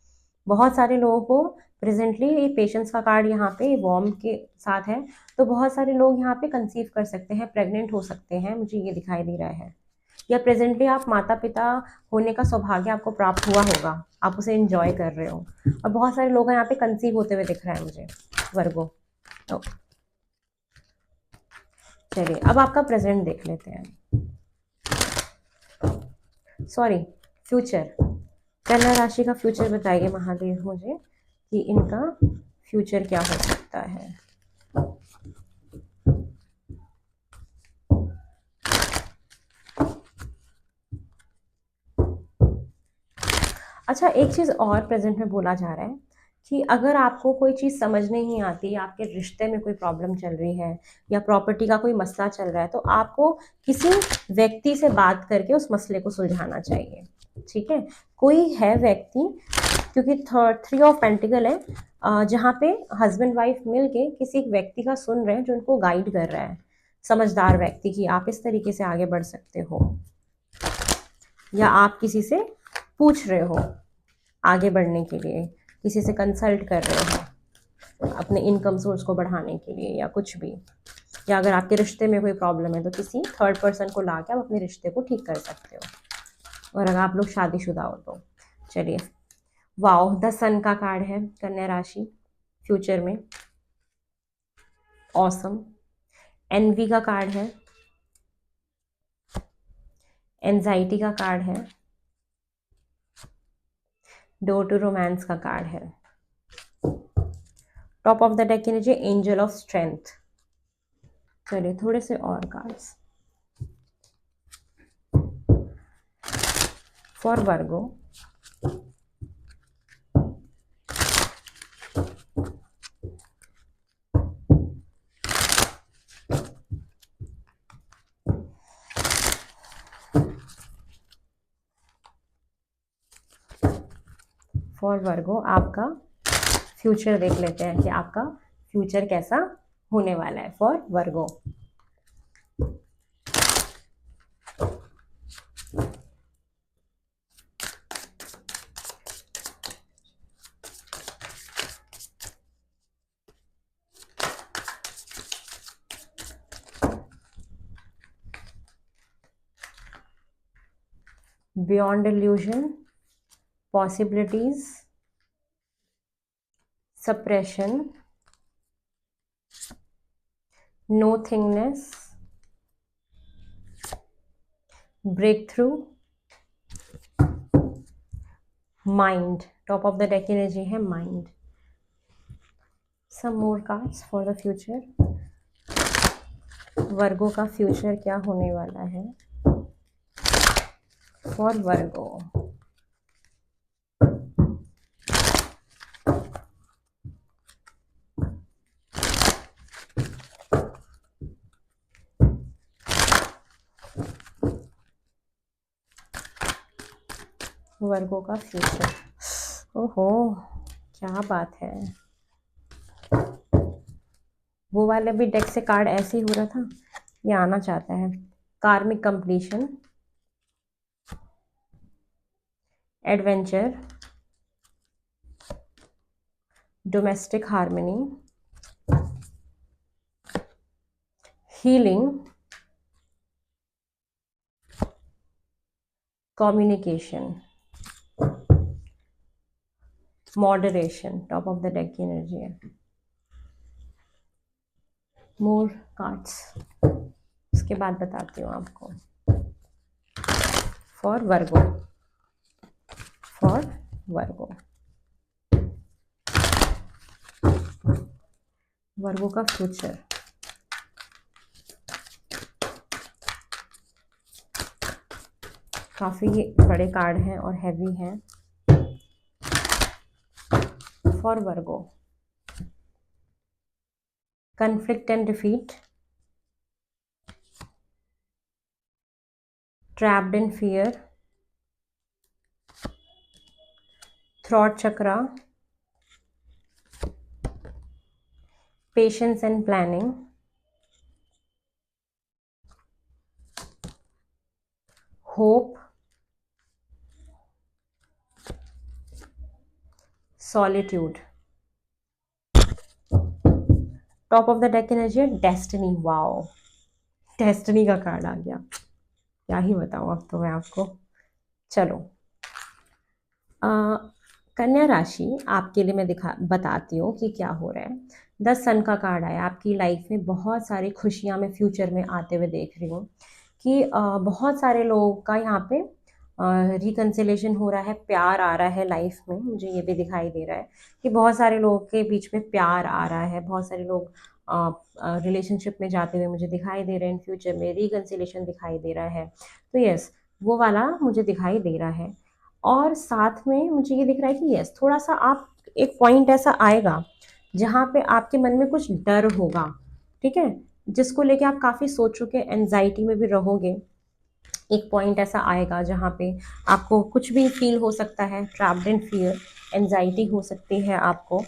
बहुत सारे लोगों को प्रेजेंटली, ये पेशेंस का कार्ड यहाँ पे वॉर्म के साथ है, तो बहुत सारे लोग यहाँ पे कंसीव कर सकते हैं, प्रेग्नेंट हो सकते हैं, मुझे ये दिखाई दे रहा है, या प्रेजेंटली आप माता पिता होने का सौभाग्य आपको प्राप्त हुआ होगा, आप उसे एंजॉय कर रहे हो, और बहुत सारे लोग यहाँ पे कंसीव होते हुए दिख रहा है मुझे वर्गो। तो चलिए, अब आपका प्रेजेंट देख लेते हैं, सॉरी फ्यूचर। कन्या राशि का फ्यूचर बताइए महादेव मुझे, कि इनका फ्यूचर क्या हो सकता है। अच्छा, एक चीज़ और प्रेजेंट में बोला जा रहा है कि अगर आपको कोई चीज़ समझ नहीं आती, आपके रिश्ते में कोई प्रॉब्लम चल रही है, या प्रॉपर्टी का कोई मसला चल रहा है, तो आपको किसी व्यक्ति से बात करके उस मसले को सुलझाना चाहिए। ठीक है, कोई है व्यक्ति, क्योंकि 3 ऑफ पेंटिकल है, जहाँ पे हस्बैंड वाइफ मिल के किसी एक व्यक्ति का सुन रहे हैं जो उनको गाइड कर रहा है, समझदार व्यक्ति, कि आप इस तरीके से आगे बढ़ सकते हो, या आप किसी से पूछ रहे हो आगे बढ़ने के लिए, किसी से कंसल्ट कर रहे हो अपने इनकम सोर्स को बढ़ाने के लिए, या कुछ भी, या अगर आपके रिश्ते में कोई प्रॉब्लम है तो किसी थर्ड पर्सन को ला के आप अपने रिश्ते को ठीक कर सकते हो, और अगर आप लोग शादीशुदा हो तो। चलिए, वाओ, द सन का कार्ड है कन्या राशि फ्यूचर में, ऑसम। एनवी का कार्ड है, एंजाइटी का कार्ड है, डोर टू रोमांस का कार्ड है, टॉप ऑफ द डेक की नीचे एंजल ऑफ स्ट्रेंथ। चलिए, थोड़े से और कार्ड्स फॉर वर्गो। फॉर वर्गो आपका फ्यूचर देख लेते हैं कि आपका फ्यूचर कैसा होने वाला है for Virgo. Beyond illusion, possibilities, suppression, nothingness, breakthrough, mind, top of the deck energy है mind. Some more cards for the future. Virgo का फ्यूचर क्या होने वाला है फॉर वर्गो। वर्गो का फ्यूचर, ओहो क्या बात है। वो वाले भी डेक से कार्ड ऐसे ही हो रहा था, ये आना चाहता है। कार्मिक completion, adventure, domestic harmony, healing, communication, moderation, top of the deck की एनर्जी है। मोर कार्ड्स उसके बाद बताती हूँ आपको फॉर वर्गो, फॉर वर्गो। वर्गो का फ्यूचर, काफी बड़े कार्ड हैं और हैवी हैं for Virgo. Conflict and defeat, trapped in fear, throat chakra, patience and planning, hope, solitude. Top of the deck energy है डेस्टिनी। वाओ, डेस्टिनी का कार्ड आ गया, क्या ही बताऊं अब तो मैं आपको। चलो अ, कन्या राशि आपके लिए मैं बताती हूँ कि क्या हो रहा है। 10 सन का कार्ड आया, आपकी लाइफ में बहुत सारी खुशियां मैं फ्यूचर में आते हुए देख रही हूँ कि बहुत सारे लोगों का यहाँ पे रिकन्सिलेशन हो रहा है, प्यार आ रहा है लाइफ में। मुझे ये भी दिखाई दे रहा है कि बहुत सारे लोगों के बीच में प्यार आ रहा है, बहुत सारे लोग रिलेशनशिप में जाते हुए मुझे दिखाई दे रहे हैं। इन फ्यूचर में रिकन्सिलेशन दिखाई दे रहा है, तो यस वो वाला मुझे दिखाई दे रहा है। और साथ में मुझे ये दिख रहा है कि यस थोड़ा सा आप, एक पॉइंट ऐसा आएगा जहाँ पे आपके मन में कुछ डर होगा, ठीक है, जिसको लेके आप काफ़ी सोचोगे, एनजाइटी में भी रहोगे। एक पॉइंट ऐसा आएगा जहाँ पे आपको कुछ भी फील हो सकता है, ट्रैप्ड इन फियर, एनजाइटी हो सकती है आपको।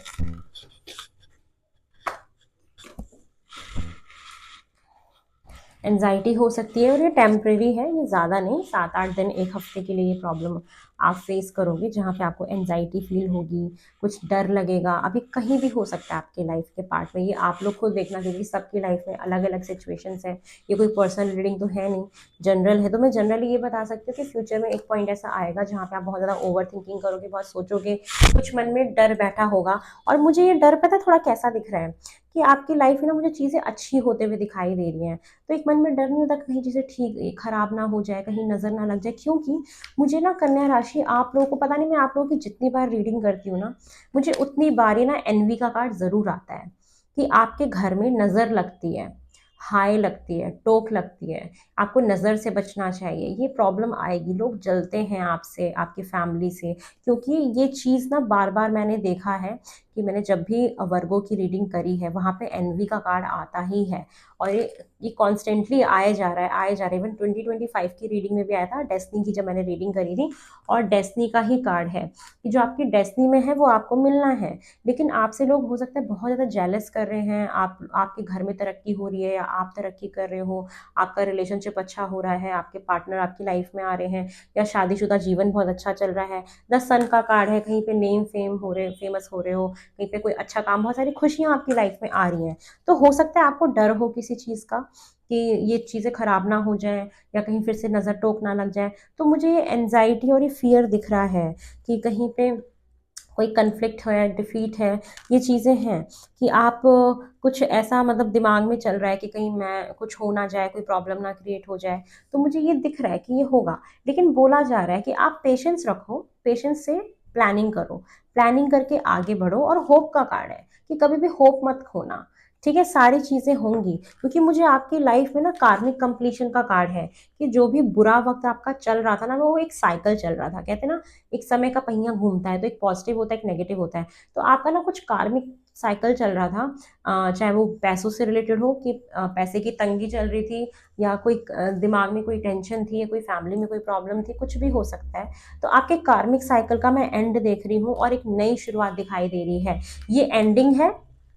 एनजाइटी हो सकती है और ये टेम्प्रेरी है, ये ज़्यादा नहीं, 7-8 दिन, एक हफ्ते के लिए ये प्रॉब्लम आप फेस करोगे जहाँ पे आपको एनजाइटी फील होगी, कुछ डर लगेगा। अभी कहीं भी हो सकता है आपके लाइफ के पार्ट में, ये आप लोग खुद देखना, क्योंकि सबकी लाइफ में अलग अलग सिचुएशंस हैं। ये कोई पर्सनल रीडिंग तो है नहीं, जनरल है। तो मैं जनरली ये बता सकती हूँ कि फ्यूचर में एक पॉइंट ऐसा आएगा जहाँ पे आप बहुत ज़्यादा ओवर थिंकिंग करोगे, बहुत सोचोगे, कुछ मन में डर बैठा होगा। और मुझे ये डर पता है थोड़ा कैसा दिख रहा है कि आपकी लाइफ में ना मुझे चीज़ें अच्छी होते हुए दिखाई दे रही हैं। तो एक मन में डर नहीं होता कहीं चीज़ें ठीक खराब ना हो जाए, कहीं नज़र ना लग जाए। क्योंकि मुझे ना कन्या राशि, आप लोगों को पता नहीं, मैं आप लोगों की जितनी बार रीडिंग करती हूँ ना, मुझे उतनी बार ही ना एनवी का कार्ड ज़रूर आता है कि आपके घर में नज़र लगती है, हाय लगती है, टोक लगती है, आपको नज़र से बचना चाहिए। ये प्रॉब्लम आएगी, लोग जलते हैं आपसे, आपकी फैमिली से। क्योंकि ये चीज़ ना बार बार मैंने देखा है कि मैंने जब भी वर्गो की रीडिंग करी है वहाँ पे एनवी का कार्ड आता ही है। और ये कॉन्स्टेंटली आए जा रहा है, आए जा रहा है। इवन 2025 की रीडिंग में भी आया था, डेस्टिनी की जब मैंने रीडिंग करी थी, और डेस्टिनी का ही कार्ड है कि जो आपकी डेस्टिनी में है वो आपको मिलना है। लेकिन आपसे लोग हो सकता है बहुत ज़्यादा जेलस कर रहे हैं, आपके घर में तरक्की हो रही है या आप तरक्की कर रहे हो, आपका रिलेशनशिप अच्छा हो रहा है, आपके पार्टनर आपकी लाइफ में आ रहे हैं, या शादीशुदा जीवन बहुत अच्छा चल रहा है। 10 सन का कार्ड है, कहीं पे नेम फेम हो रहे, फेमस हो रहे हो, कहीं पे कोई अच्छा काम, बहुत सारी खुशियाँ आपकी लाइफ में आ रही हैं। तो हो सकता है आपको डर हो किसी चीज़ का कि ये चीज़ें खराब ना हो जाए या कहीं फिर से नज़र टोक ना लग जाए। तो मुझे ये एनजाइटी और ये फियर दिख रहा है कि कहीं पे कोई कन्फ्लिक्ट है, डिफीट है, ये चीज़ें हैं कि आप कुछ ऐसा मतलब दिमाग में चल रहा है कि कहीं मैं कुछ हो ना जाए, कोई प्रॉब्लम ना क्रिएट हो जाए। तो मुझे ये दिख रहा है कि ये होगा, लेकिन बोला जा रहा है कि आप पेशेंस रखो, पेशेंस से प्लानिंग करो, प्लानिंग करके आगे बढ़ो। और होप का कार्ड है कि कभी भी होप मत खोना, ठीक है, सारी चीज़ें होंगी। क्योंकि मुझे आपकी लाइफ में ना कार्मिक कंप्लीशन का कार्ड है कि जो भी बुरा वक्त आपका चल रहा था ना, वो एक साइकिल चल रहा था, कहते हैं ना एक समय का पहिया घूमता है, तो एक पॉजिटिव होता है, एक नेगेटिव होता है। तो आपका ना कुछ कार्मिक साइकिल चल रहा था, चाहे वो पैसों से रिलेटेड हो कि पैसे की तंगी चल रही थी, या कोई दिमाग में कोई टेंशन थी, या कोई फैमिली में कोई प्रॉब्लम थी, कुछ भी हो सकता है। तो आपके कार्मिक साइकिल का मैं एंड देख रही हूँ और एक नई शुरुआत दिखाई दे रही है। ये एंडिंग है,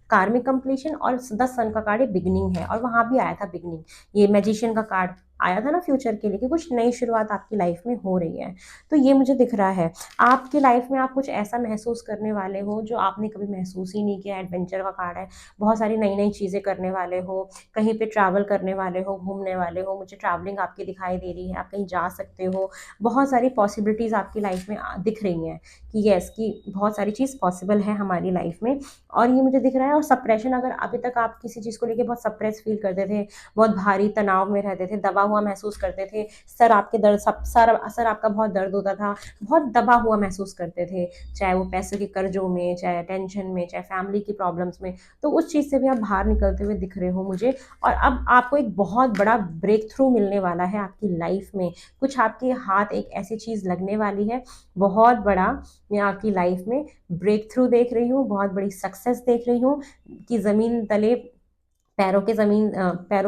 कार्मिक कंप्लीशन, और द सन का कार्ड बिगिनिंग है, और वहां भी आया था बिगिनिंग। ये मैजिशियन का कार्ड आया था ना फ्यूचर के लिए कि कुछ नई शुरुआत आपकी लाइफ में हो रही है। तो ये मुझे दिख रहा है आपकी लाइफ में आप कुछ ऐसा महसूस करने वाले हो जो आपने कभी महसूस ही नहीं किया। एडवेंचर का कार्ड है, बहुत सारी नई नई चीज़ें करने वाले हो, कहीं पे ट्रैवल करने वाले हो, घूमने वाले हो। मुझे ट्रैवलिंग आपकी दिखाई दे रही है, आप कहीं जा सकते हो। बहुत सारी पॉसिबिलिटीज़ आपकी लाइफ में दिख रही हैं कि यस, कि बहुत सारी चीज़ पॉसिबल है हमारी लाइफ में। और ये मुझे दिख रहा है। और सप्रेशन, अगर अभी तक आप किसी चीज़ को लेके बहुत सप्रेस फील करते थे, बहुत भारी तनाव में रहते थे, दबा हुआ महसूस करते थे, सर आपके दर्द सब सर आपका बहुत दर्द होता था, बहुत दबा हुआ महसूस करते थे, चाहे वो पैसों के कर्जों में, चाहे टेंशन में, चाहे फैमिली की प्रॉब्लम्स में। तो उस चीज़ से भी आप बाहर निकलते हुए दिख रहे हो मुझे। और अब आपको एक बहुत बड़ा ब्रेक थ्रू मिलने वाला है आपकी लाइफ में। कुछ आपके हाथ एक ऐसी चीज़ लगने वाली है बहुत बड़ा। मैं आपकी लाइफ में ब्रेक थ्रू देख रही हूँ, बहुत बड़ी सक्सेस देख रही हूँ कि ज़मीन तले पैरों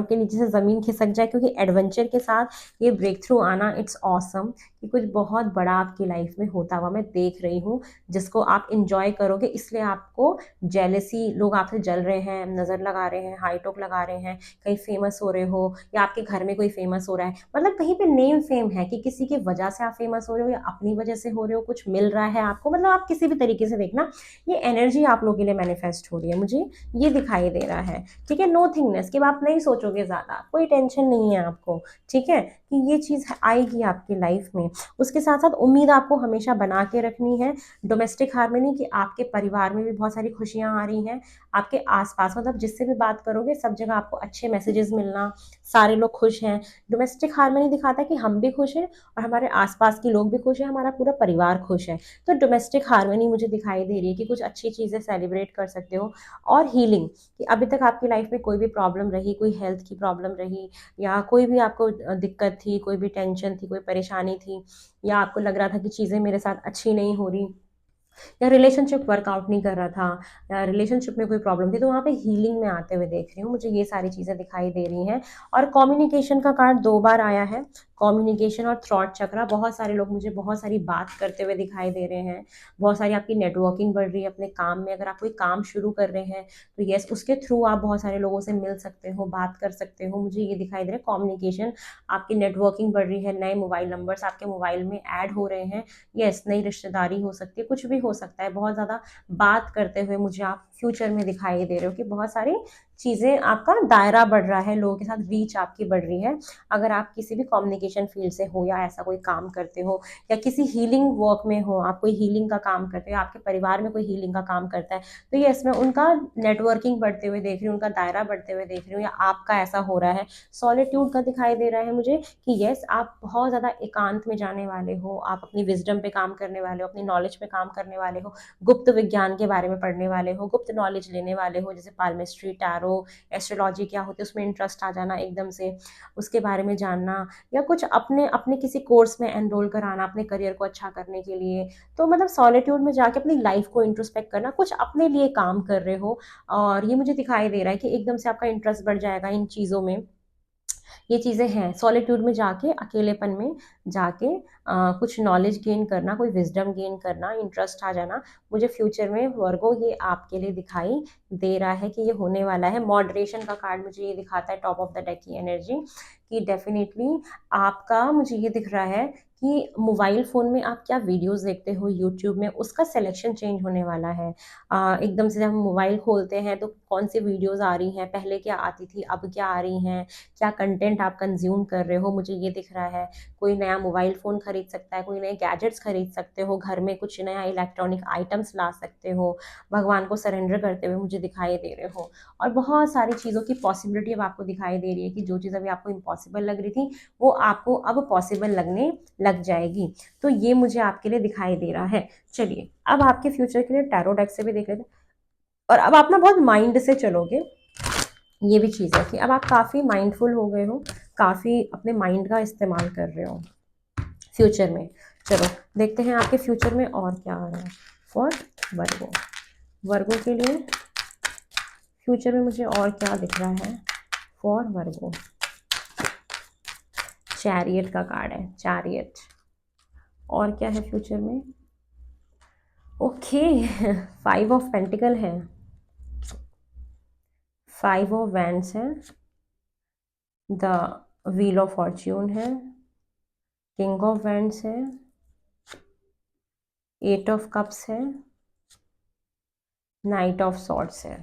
के नीचे से ज़मीन खिसक जाए। क्योंकि एडवेंचर के साथ ये ब्रेक थ्रू आना, इट्स ऑसम कि कुछ बहुत बड़ा आपकी लाइफ में होता हुआ मैं देख रही हूँ, जिसको आप इंजॉय करोगे। इसलिए आपको जेलेसी, लोग आपसे जल रहे हैं, नज़र लगा रहे हैं, हाई टोक लगा रहे हैं, कहीं फेमस हो रहे हो, या आपके घर में कोई फेमस हो रहा है, मतलब कहीं पे नेम फेम है कि किसी की वजह से आप फेमस हो रहे हो या अपनी वजह से हो रहे हो, कुछ मिल रहा है आपको। मतलब आप किसी भी तरीके से देखना, ये एनर्जी आप लोगों के लिए मैनिफेस्ट हो रही है, मुझे ये दिखाई दे रहा है। ठीक है, नो थिंगनेस कि आप नहीं सोचोगे ज़्यादा, कोई टेंशन नहीं है आपको। ठीक है, कि ये चीज़ आएगी आपकी लाइफ में। उसके साथ साथ उम्मीद आपको हमेशा बना के रखनी है। डोमेस्टिक हार्मनी, कि आपके परिवार में भी बहुत सारी खुशियाँ आ रही हैं, आपके आसपास मतलब जिससे भी बात करोगे सब जगह आपको अच्छे मैसेजेस मिलना, सारे लोग खुश हैं। डोमेस्टिक हार्मनी दिखाता है कि हम भी खुश हैं और हमारे आसपास के लोग भी खुश हैं, हमारा पूरा परिवार खुश है। तो डोमेस्टिक हार्मनी मुझे दिखाई दे रही है कि कुछ अच्छी चीज़ें सेलिब्रेट कर सकते हो। और हीलिंग, कि अभी तक आपकी लाइफ में कोई भी प्रॉब्लम रही, कोई हेल्थ की प्रॉब्लम रही, या कोई भी आपको दिक्कत थी, कोई भी टेंशन थी, कोई परेशानी थी, या आपको लग रहा था कि चीज़ें मेरे साथ अच्छी नहीं हो रही, या रिलेशनशिप वर्कआउट नहीं कर रहा था, या रिलेशनशिप में कोई प्रॉब्लम थी, तो वहाँ पे हीलिंग में आते हुए देख रही हूँ। मुझे ये सारी चीज़ें दिखाई दे रही हैं। और कम्युनिकेशन का कार्ड 2 बार आया है, कम्युनिकेशन और थ्रॉट चक्रा। बहुत सारे लोग मुझे बहुत सारी बात करते हुए दिखाई दे रहे हैं, बहुत सारी आपकी नेटवर्किंग बढ़ रही है अपने काम में। अगर आप कोई काम शुरू कर रहे हैं तो येस, उसके थ्रू आप बहुत सारे लोगों से मिल सकते हो, बात कर सकते हो। मुझे ये दिखाई दे रहा है कम्युनिकेशन, आपकी नेटवर्किंग बढ़ रही है, नए मोबाइल नंबर्स आपके मोबाइल में ऐड हो रहे हैं। यस, नई रिश्तेदारी हो सकती है, कुछ भी हो सकता है। बहुत ज़्यादा बात करते हुए मुझे आप फ्यूचर में दिखाई दे रहे हो कि बहुत सारी चीज़ें, आपका दायरा बढ़ रहा है, लोगों के साथ रीच आपकी बढ़ रही है। अगर आप किसी भी कम्युनिकेशन फील्ड से हो, या ऐसा कोई काम करते हो, या किसी हीलिंग वर्क में हो, आप कोई हीलिंग का काम करते हो, आपके परिवार में कोई हीलिंग का काम करता है, तो ये इसमें उनका नेटवर्किंग बढ़ते हुए देख रही हूँ, उनका दायरा बढ़ते हुए देख रही हूँ, या आपका ऐसा हो रहा है। सॉलिट्यूड का दिखाई दे रहा है मुझे कि यस, आप बहुत ज़्यादा एकांत में जाने वाले हो, आप अपनी विजडम पे काम करने वाले हो, अपनी नॉलेज पे काम करने वाले हो, गुप्त विज्ञान के बारे में पढ़ने वाले हो, गुप्त नॉलेज लेने वाले हो, जैसे पाल्मिस्ट्री, टैरो, एस्ट्रोलॉजी क्या होती है, उसमें इंटरेस्ट आ जाना एकदम से, उसके बारे में जानना, या कुछ अपने अपने किसी कोर्स में एनरोल कराना अपने करियर को अच्छा करने के लिए। तो मतलब सॉलिट्यूड में जाके अपनी लाइफ को इंट्रोस्पेक्ट करना, कुछ अपने लिए काम कर रहे हो। और ये मुझे दिखाई दे रहा है कि एकदम से आपका इंटरेस्ट बढ़ जाएगा इन चीज़ों में। ये चीज़ें हैं सॉलिट्यूड में जाके, अकेलेपन में जाके कुछ नॉलेज गेन करना, कोई विजडम गेन करना, इंटरेस्ट आ जाना। मुझे फ्यूचर में वर्गो ये आपके लिए दिखाई दे रहा है कि ये होने वाला है। मॉडरेशन का कार्ड मुझे ये दिखाता है, टॉप ऑफ द डेक की एनर्जी, कि डेफिनेटली आपका, मुझे ये दिख रहा है कि मोबाइल फ़ोन में आप क्या वीडियोज़ देखते हो यूट्यूब में, उसका सिलेक्शन चेंज होने वाला है। एकदम से जब हम मोबाइल खोलते हैं तो कौन-सी वीडियोज़ आ रही हैं, पहले क्या आती थी, अब क्या आ रही हैं, क्या कंटेंट आप कंज़्यूम कर रहे हो, मुझे ये दिख रहा है। कोई नया मोबाइल फ़ोन खरीद सकता है, कोई नए गैजेट्स खरीद सकते हो, घर में कुछ नया इलेक्ट्रॉनिक आइटम्स ला सकते हो, भगवान को सरेंडर करते हुए मुझे दिखाई दे रहे हो। और बहुत सारी चीज़ों की पॉसिबिलिटी अब आपको दिखाई दे रही है कि जो चीज़ अभी आपको इम्पॉसिबल लग रही थी, वो आपको अब पॉसिबल लगने लग जाएगी। तो ये मुझे आपके लिए दिखाई दे रहा है। चलिए, अब आपके फ्यूचर के लिए टैरो डेक से भी देख लेते हैं। और अब आप ना बहुत माइंड से चलोगे, ये भी चीज़ है कि अब आप काफ़ी माइंडफुल हो गए हो, काफ़ी अपने माइंड का इस्तेमाल कर रहे हो फ्यूचर में। चलो, देखते हैं आपके फ्यूचर में और क्या आ रहा है फॉर वर्गो। वर्गो के लिए फ्यूचर में मुझे और क्या दिख रहा है फॉर वर्गो। चैरियट का कार्ड है, चैरियट। और क्या है फ्यूचर में? ओके, 5 ऑफ पेंटिकल है, 5 ऑफ वैंड्स है, द व्हील ऑफ फॉर्च्यून है, किंग ऑफ वैंड्स है, 8 ऑफ कप्स है, नाइट ऑफ सॉर्ड्स है,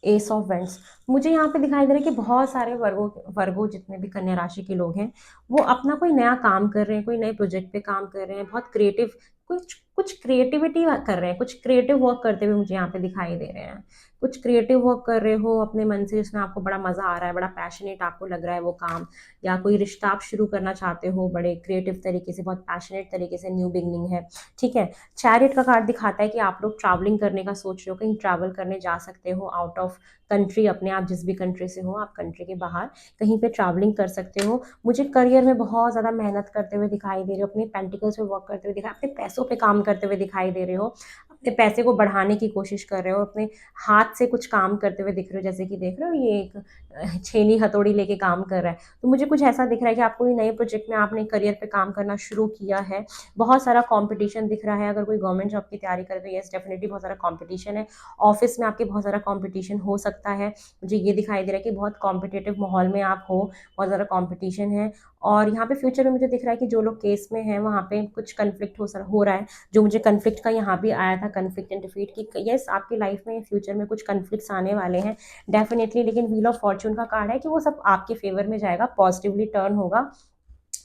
एस ऑफ वेंट्स। मुझे यहाँ पे दिखाई दे रहा है कि बहुत सारे वर्गो वर्गो जितने भी कन्या राशि के लोग हैं, वो अपना कोई नया काम कर रहे हैं, कोई नए प्रोजेक्ट पे काम कर रहे हैं, बहुत क्रिएटिव, कुछ कुछ क्रिएटिविटी कर रहे हैं, कुछ क्रिएटिव वर्क करते हुए मुझे यहाँ पे दिखाई दे रहे हैं। कुछ क्रिएटिव वर्क कर रहे हो अपने मन से, जिसमें आपको बड़ा मजा आ रहा है, बड़ा पैशनेट आपको लग रहा है वो काम, या कोई रिश्ता आप शुरू करना चाहते हो बड़े क्रिएटिव तरीके से, बहुत पैशनेट तरीके से, न्यू बिगनिंग है। ठीक है। चैरियट का कार्ड दिखाता है कि आप लोग ट्रैवलिंग करने का सोच रहे हो, कहीं ट्रैवल करने जा सकते हो आउट ऑफ कंट्री, अपने आप जिस भी कंट्री से हो, आप कंट्री के बाहर कहीं पे ट्रैवलिंग कर सकते हो। मुझे करियर में बहुत ज़्यादा मेहनत करते हुए दिखाई दे रहे हो, अपने पेंटिकल्स पे वर्क करते हुए दिखाई, अपने पैसों पे काम करते हुए दिखाई दे रहे हो, अपने पैसे को बढ़ाने की कोशिश कर रहे हो, अपने हाथ से कुछ काम करते हुए दिख रहे हो, जैसे कि देख रहे हो ये एक छेनी हथौड़ी लेके काम कर रहा है। तो मुझे कुछ ऐसा दिख रहा है कि आपको नए प्रोजेक्ट में आपने करियर पे काम करना शुरू किया है। बहुत सारा कंपटीशन दिख रहा है, अगर कोई गवर्नमेंट जॉब की तैयारी करे तो यस डेफिनेटली बहुत सारा कंपटीशन है। ऑफिस में आपके बहुत सारा कंपटीशन हो सकता है, मुझे ये दिखाई दे रहा है कि बहुत कॉम्पिटिटिव माहौल में आप हो, बहुत ज़्यादा कंपटीशन है। और यहाँ पे फ्यूचर में मुझे दिख रहा है कि जो लोग केस में हैं वहाँ पे कुछ कन्फ्लिक्ट हो रहा है, जो मुझे कन्फ्लिक्ट का यहाँ भी आया था, कन्फ्लिक्ट एंड डिफीट की, यस आपकी लाइफ में फ्यूचर में कुछ कन्फ्लिक्ट्स आने वाले हैं डेफिनेटली, लेकिन व्हील ऑफ फॉर्च्यून का कार्ड है कि वो सब आपके फेवर में जाएगा, पॉजिटिवली टर्न होगा।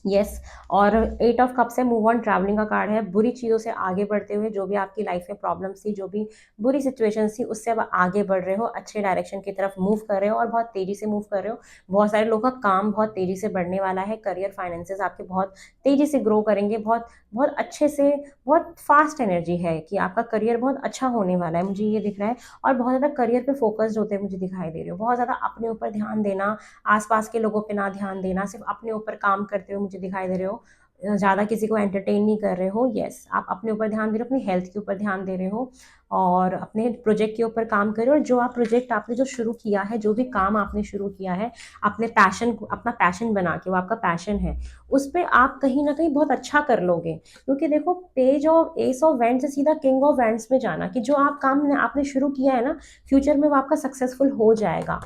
यस yes, और 8 ऑफ कप्स है, मूव ऑन ट्रैवलिंग का कार्ड है, बुरी चीज़ों से आगे बढ़ते हुए, जो भी आपकी लाइफ में प्रॉब्लम्स थी, जो भी बुरी सिचुएशन थी, उससे अब आगे बढ़ रहे हो, अच्छे डायरेक्शन की तरफ मूव कर रहे हो और बहुत तेज़ी से मूव कर रहे हो। बहुत सारे लोगों का काम बहुत तेज़ी से बढ़ने वाला है, करियर फाइनेंसेस आपके बहुत तेज़ी से ग्रो करेंगे, बहुत बहुत अच्छे से, बहुत फास्ट एनर्जी है कि आपका करियर बहुत अच्छा होने वाला है, मुझे ये दिख रहा है। और बहुत ज़्यादा करियर पे फोकस्ड होते हुए मुझे दिखाई दे रहे हो, बहुत ज़्यादा अपने ऊपर ध्यान देना, आसपास के लोगों पे ना ध्यान देना, सिर्फ अपने ऊपर काम करते हुए मुझे दिखाई दे रहे हो, ज़्यादा किसी को एंटरटेन नहीं कर रहे हो। यस, आप अपने ऊपर ध्यान दे रहे हो, अपनी हेल्थ के ऊपर ध्यान दे रहे हो और अपने प्रोजेक्ट के ऊपर काम कर रहे हो। और जो आप प्रोजेक्ट आपने जो शुरू किया है, जो भी काम आपने शुरू किया है, अपने पैशन को अपना पैशन बना के, वो आपका पैशन है, उस पर आप कहीं ना कहीं बहुत अच्छा कर लोगे। क्योंकि देखो, page of S of wand से सीधा किंग ऑफ वैंड्स में जाना, कि जो आप काम आपने शुरू किया है ना, फ्यूचर में वो आपका सक्सेसफुल हो जाएगा,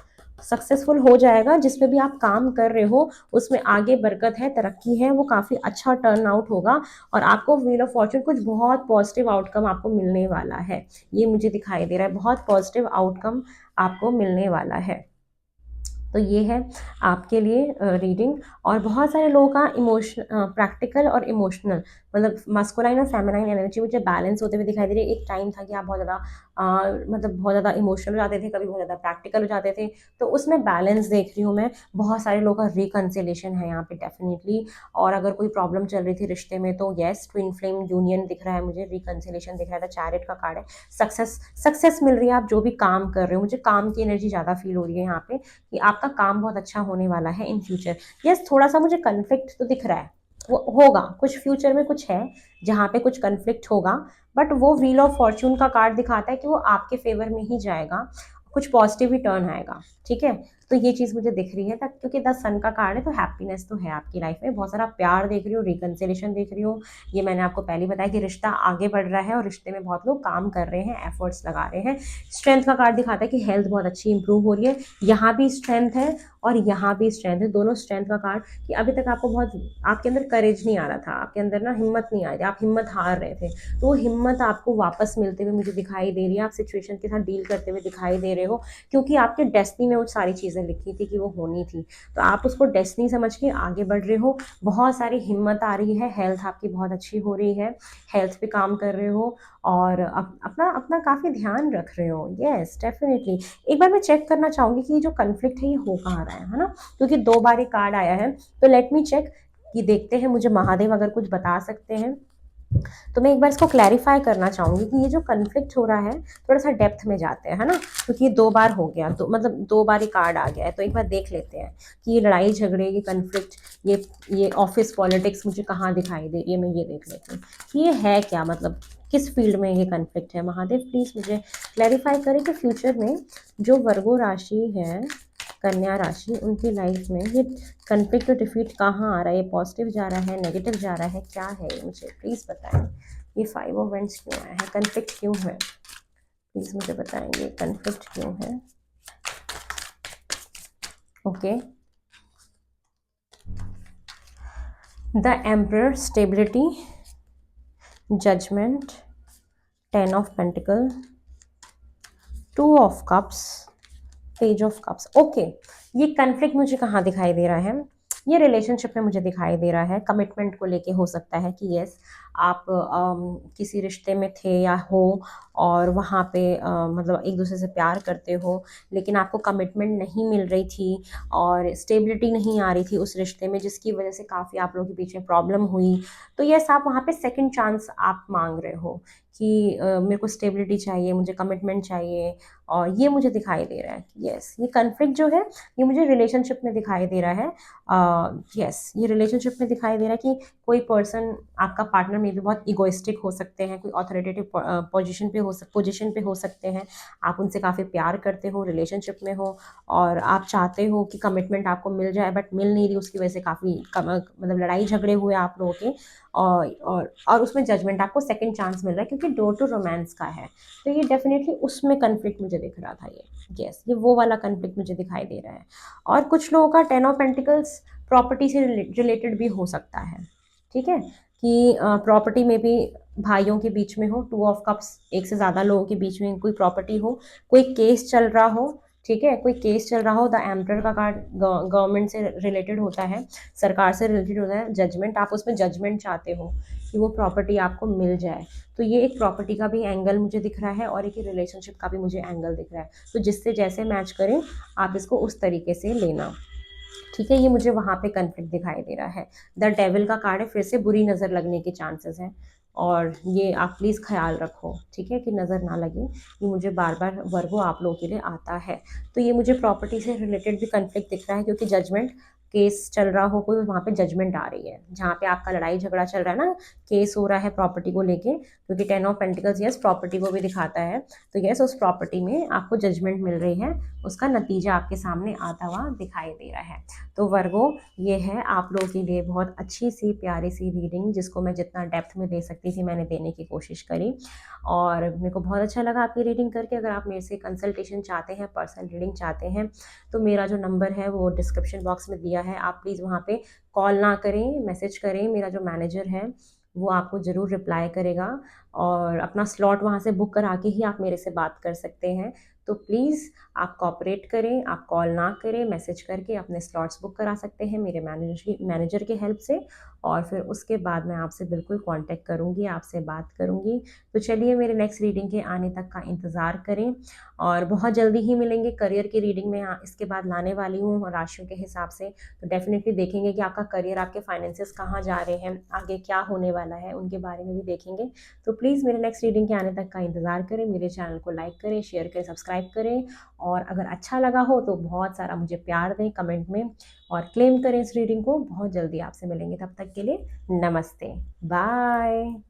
सक्सेसफुल हो जाएगा। जिस पे भी आप काम कर रहे हो उसमें आगे बरकत है, तरक्की है, वो काफ़ी अच्छा टर्न आउट होगा और आपको व्हील ऑफ फॉर्चून कुछ बहुत पॉजिटिव आउटकम आपको मिलने वाला है, ये मुझे दिखाई दे रहा है, बहुत पॉजिटिव आउटकम आपको मिलने वाला है। तो ये है आपके लिए रीडिंग। और बहुत सारे लोगों का इमोशन, प्रैक्टिकल और इमोशनल, मतलब मस्कुलाइन और फेमिनाइन एनर्जी मुझे बैलेंस होते हुए दिखाई दे रही है। एक टाइम था कि आप बहुत ज़्यादा मतलब बहुत ज़्यादा इमोशनल हो जाते थे, कभी बहुत ज़्यादा प्रैक्टिकल हो जाते थे, तो उसमें बैलेंस देख रही हूँ मैं। बहुत सारे लोगों का रिकन्सिलेशन है यहाँ पे डेफिनेटली। और अगर कोई प्रॉब्लम चल रही थी रिश्ते में तो येस, ट्विन फ्लेम यूनियन दिख रहा है मुझे, रिकन्सिलेशन दिख रहा था, चैरियट का कार्ड है, सक्सेस सक्सेस मिल रही है, आप जो भी काम कर रहे हो, मुझे काम की एनर्जी ज़्यादा फील हो रही है यहाँ पे कि आपका काम बहुत अच्छा होने वाला है इन फ्यूचर। यस, थोड़ा सा मुझे कन्फ्लिक्ट तो दिख रहा है, वो होगा कुछ फ्यूचर में, कुछ है जहाँ पे कुछ कन्फ्लिक्ट होगा, बट वो व्हील ऑफ फॉर्च्यून का कार्ड दिखाता है कि वो आपके फेवर में ही जाएगा। कुछ पॉजिटिव ही टर्न आएगा, ठीक है। तो ये चीज़ मुझे दिख रही है तक, क्योंकि 10 सन का कार्ड है तो हैप्पीनेस तो है आपकी लाइफ में, बहुत सारा प्यार देख रही हूँ, रिकन्सिलेशन देख रही हूँ। ये मैंने आपको पहले ही बताया कि रिश्ता आगे बढ़ रहा है और रिश्ते में बहुत लोग काम कर रहे हैं, एफर्ट्स लगा रहे हैं। स्ट्रेंथ का कार्ड दिखाता है कि हेल्थ बहुत अच्छी इंप्रूव हो रही है, यहाँ भी स्ट्रेंथ है और यहाँ भी स्ट्रेंथ है, दोनों स्ट्रेंथ का कार्ड। कि अभी तक आपको बहुत, आपके अंदर करेज नहीं आ रहा था, आपके अंदर ना हिम्मत नहीं आ रही थी, आप हिम्मत हार रहे थे, तो वो हिम्मत आपको वापस मिलते हुए मुझे दिखाई दे रही है। आप सिचुएशन के साथ डील करते हुए दिखाई दे रहे हो, क्योंकि आपके डेस्टिनी में वो सारी चीज़ें लिखी थी कि वो होनी थी, तो आप उसको डेस्टिनी समझ के आगे बढ़ रहे हो। बहुत सारी हिम्मत आ रही है, हेल्थ आपकी बहुत अच्छी हो रही है, हेल्थ पे काम कर रहे हो और अपना अपना काफ़ी ध्यान रख रहे हो। Yes definitely. एक बार मैं चेक करना चाहूँगी कि ये जो कन्फ्लिक्ट है ये हो कहाँ रहा है ना, क्योंकि 2 बार ये कार्ड आया है, तो लेट मी चेक कि देखते हैं मुझे महादेव अगर कुछ बता सकते हैं। तो मैं एक बार इसको क्लैरिफाई करना चाहूँगी कि ये जो कन्फ्लिक्ट हो रहा है, थोड़ा-सा डेप्थ में जाते हैं, है ना? क्योंकि ये 2 बार हो गया, तो मतलब 2 बार ये कार्ड आ गया है, तो एक बार देख लेते हैं कि ये लड़ाई-झगड़े, ये कन्फ्लिक्ट, ये ऑफ़िस पॉलिटिक्स मुझे कहाँ दिखाई दे रही है, मैं ये देख लेती हूँ कि ये है क्या, मतलब किस फ़ील्ड में ये कन्फ्लिक्ट है? महादेव प्लीज़ मुझे क्लैरिफाई करें कि फ्यूचर में जो वर्गो राशि है, कन्या राशि, उनकी लाइफ में ये कन्फ्लिक्ट और डिफीट कहाँ आ रहा है? ये पॉजिटिव जा रहा है, नेगेटिव जा रहा है, क्या है ये मुझे प्लीज़ बताएं। ये 5 ऑफ वेंट्स क्यों आया है? कन्फ्लिक्ट क्यों है? प्लीज़ मुझे बताएंगे कन्फ्लिक्ट क्यों है। Okay, the emperor, stability, judgement, 10 of pentacle, 2 of cups, page of cups. Okay, ये कन्फ्लिक्ट मुझे कहाँ दिखाई दे रहा है? ये रिलेशनशिप में मुझे दिखाई दे रहा है, कमिटमेंट को लेके हो सकता है कि यस आप किसी रिश्ते में थे या हो और वहाँ पे मतलब एक दूसरे से प्यार करते हो, लेकिन आपको कमिटमेंट नहीं मिल रही थी और स्टेबिलिटी नहीं आ रही थी उस रिश्ते में, जिसकी वजह से काफ़ी आप लोगों के बीच में प्रॉब्लम हुई। तो यस आप वहाँ पे सेकंड चांस आप मांग रहे हो कि मेरे को स्टेबिलिटी चाहिए, मुझे कमिटमेंट चाहिए, और ये मुझे दिखाई दे रहा है। यस ये कन्फ्लिक्ट जो है ये मुझे रिलेशनशिप में दिखाई दे रहा है। यस ये रिलेशनशिप में दिखाई दे रहा है कि कोई पर्सन, आपका पार्टनर में भी बहुत इगोइस्टिक हो सकते हैं, कोई ऑथोरिटेटिव पोजीशन पे हो सकते हैं। आप उनसे काफ़ी प्यार करते हो, रिलेशनशिप में हो और आप चाहते हो कि कमिटमेंट आपको मिल जाए, बट मिल नहीं रही, उसकी वजह से काफ़ी मतलब लड़ाई झगड़े हुए आप लोगों के, और उसमें जजमेंट आपको सेकंड चांस मिल रहा है क्योंकि डोर टू रोमांस का है। तो ये डेफिनेटली उसमें कन्फ्लिक्ट मुझे दिख रहा था ये। यस ये वो वाला कन्फ्लिक्ट मुझे दिखाई दे रहा है। और कुछ लोगों का 10 ऑफ पेंटिकल्स प्रॉपर्टी से रिलेटेड भी हो सकता है, ठीक है, कि प्रॉपर्टी में भी भाइयों के बीच में हो, 2 ऑफ कप्स, एक से ज़्यादा लोगों के बीच में कोई प्रॉपर्टी हो, कोई केस चल रहा हो, ठीक है, कोई केस चल रहा हो। द एम्परर का कार्ड गवर्नमेंट से रिलेटेड होता है, सरकार से रिलेटेड होता है, जजमेंट, आप उसमें जजमेंट चाहते हो कि वो प्रॉपर्टी आपको मिल जाए। तो ये एक प्रॉपर्टी का भी एंगल मुझे दिख रहा है और एक रिलेशनशिप का भी मुझे एंगल दिख रहा है, तो जिससे जैसे मैच करें आप इसको उस तरीके से लेना, ठीक है। ये मुझे वहाँ पे कन्फ्लिक्ट दिखाई दे रहा है। द डेविल का कार्ड है, फिर से बुरी नज़र लगने के चांसेस हैं और ये आप प्लीज़ ख्याल रखो, ठीक है, कि नज़र ना लगे। ये मुझे बार बार वर्गो आप लोगों के लिए आता है। तो ये मुझे प्रॉपर्टी से रिलेटेड भी कन्फ्लिक्ट दिख रहा है, क्योंकि जजमेंट केस चल रहा हो कोई, वहाँ पे जजमेंट आ रही है, जहाँ पे आपका लड़ाई झगड़ा चल रहा है ना, केस हो रहा है प्रॉपर्टी को लेके, क्योंकि 10 ऑफ पेंटिकल्स यस प्रॉपर्टी को भी दिखाता है। तो यस उस प्रॉपर्टी में आपको जजमेंट मिल रही है, उसका नतीजा आपके सामने आता हुआ दिखाई दे रहा है। तो वर्गो ये है आप लोगों के लिए बहुत अच्छी सी प्यारी सी रीडिंग, जिसको मैं जितना डेप्थ में दे सकती थी मैंने देने की कोशिश करी, और मेरे को बहुत अच्छा लगा आपकी रीडिंग करके। अगर आप मेरे से कंसल्टेशन चाहते हैं, पर्सनल रीडिंग चाहते हैं, तो मेरा जो नंबर है वो डिस्क्रिप्शन बॉक्स में दिया है, आप प्लीज़ वहाँ पे कॉल ना करें, मैसेज करें। मेरा जो मैनेजर है वो आपको ज़रूर रिप्लाई करेगा और अपना स्लॉट वहाँ से बुक करा के ही आप मेरे से बात कर सकते हैं। तो प्लीज़ आप कोऑपरेट करें, आप कॉल ना करें, मैसेज करके अपने स्लॉट्स बुक करा सकते हैं मेरे मैनेजर की हेल्प से, और फिर उसके बाद मैं आपसे बिल्कुल कांटेक्ट करूँगी, आपसे बात करूँगी। तो चलिए मेरे नेक्स्ट रीडिंग के आने तक का इंतज़ार करें और बहुत जल्दी ही मिलेंगे। करियर की रीडिंग में इसके बाद लाने वाली हूँ राशियों के हिसाब से, तो डेफिनेटली देखेंगे कि आपका करियर, आपके फाइनेंसेस कहाँ जा रहे हैं, आगे क्या होने वाला है, उनके बारे में भी देखेंगे। तो प्लीज़ मेरे नेक्स्ट रीडिंग के आने तक का इंतज़ार करें, मेरे चैनल को लाइक करें, शेयर करें, सब्सक्राइब करें, और अगर अच्छा लगा हो तो बहुत सारा मुझे प्यार दें कमेंट में और क्लेम करें इस रीडिंग को। बहुत जल्दी आपसे मिलेंगे, तब तक के लिए नमस्ते, बाय।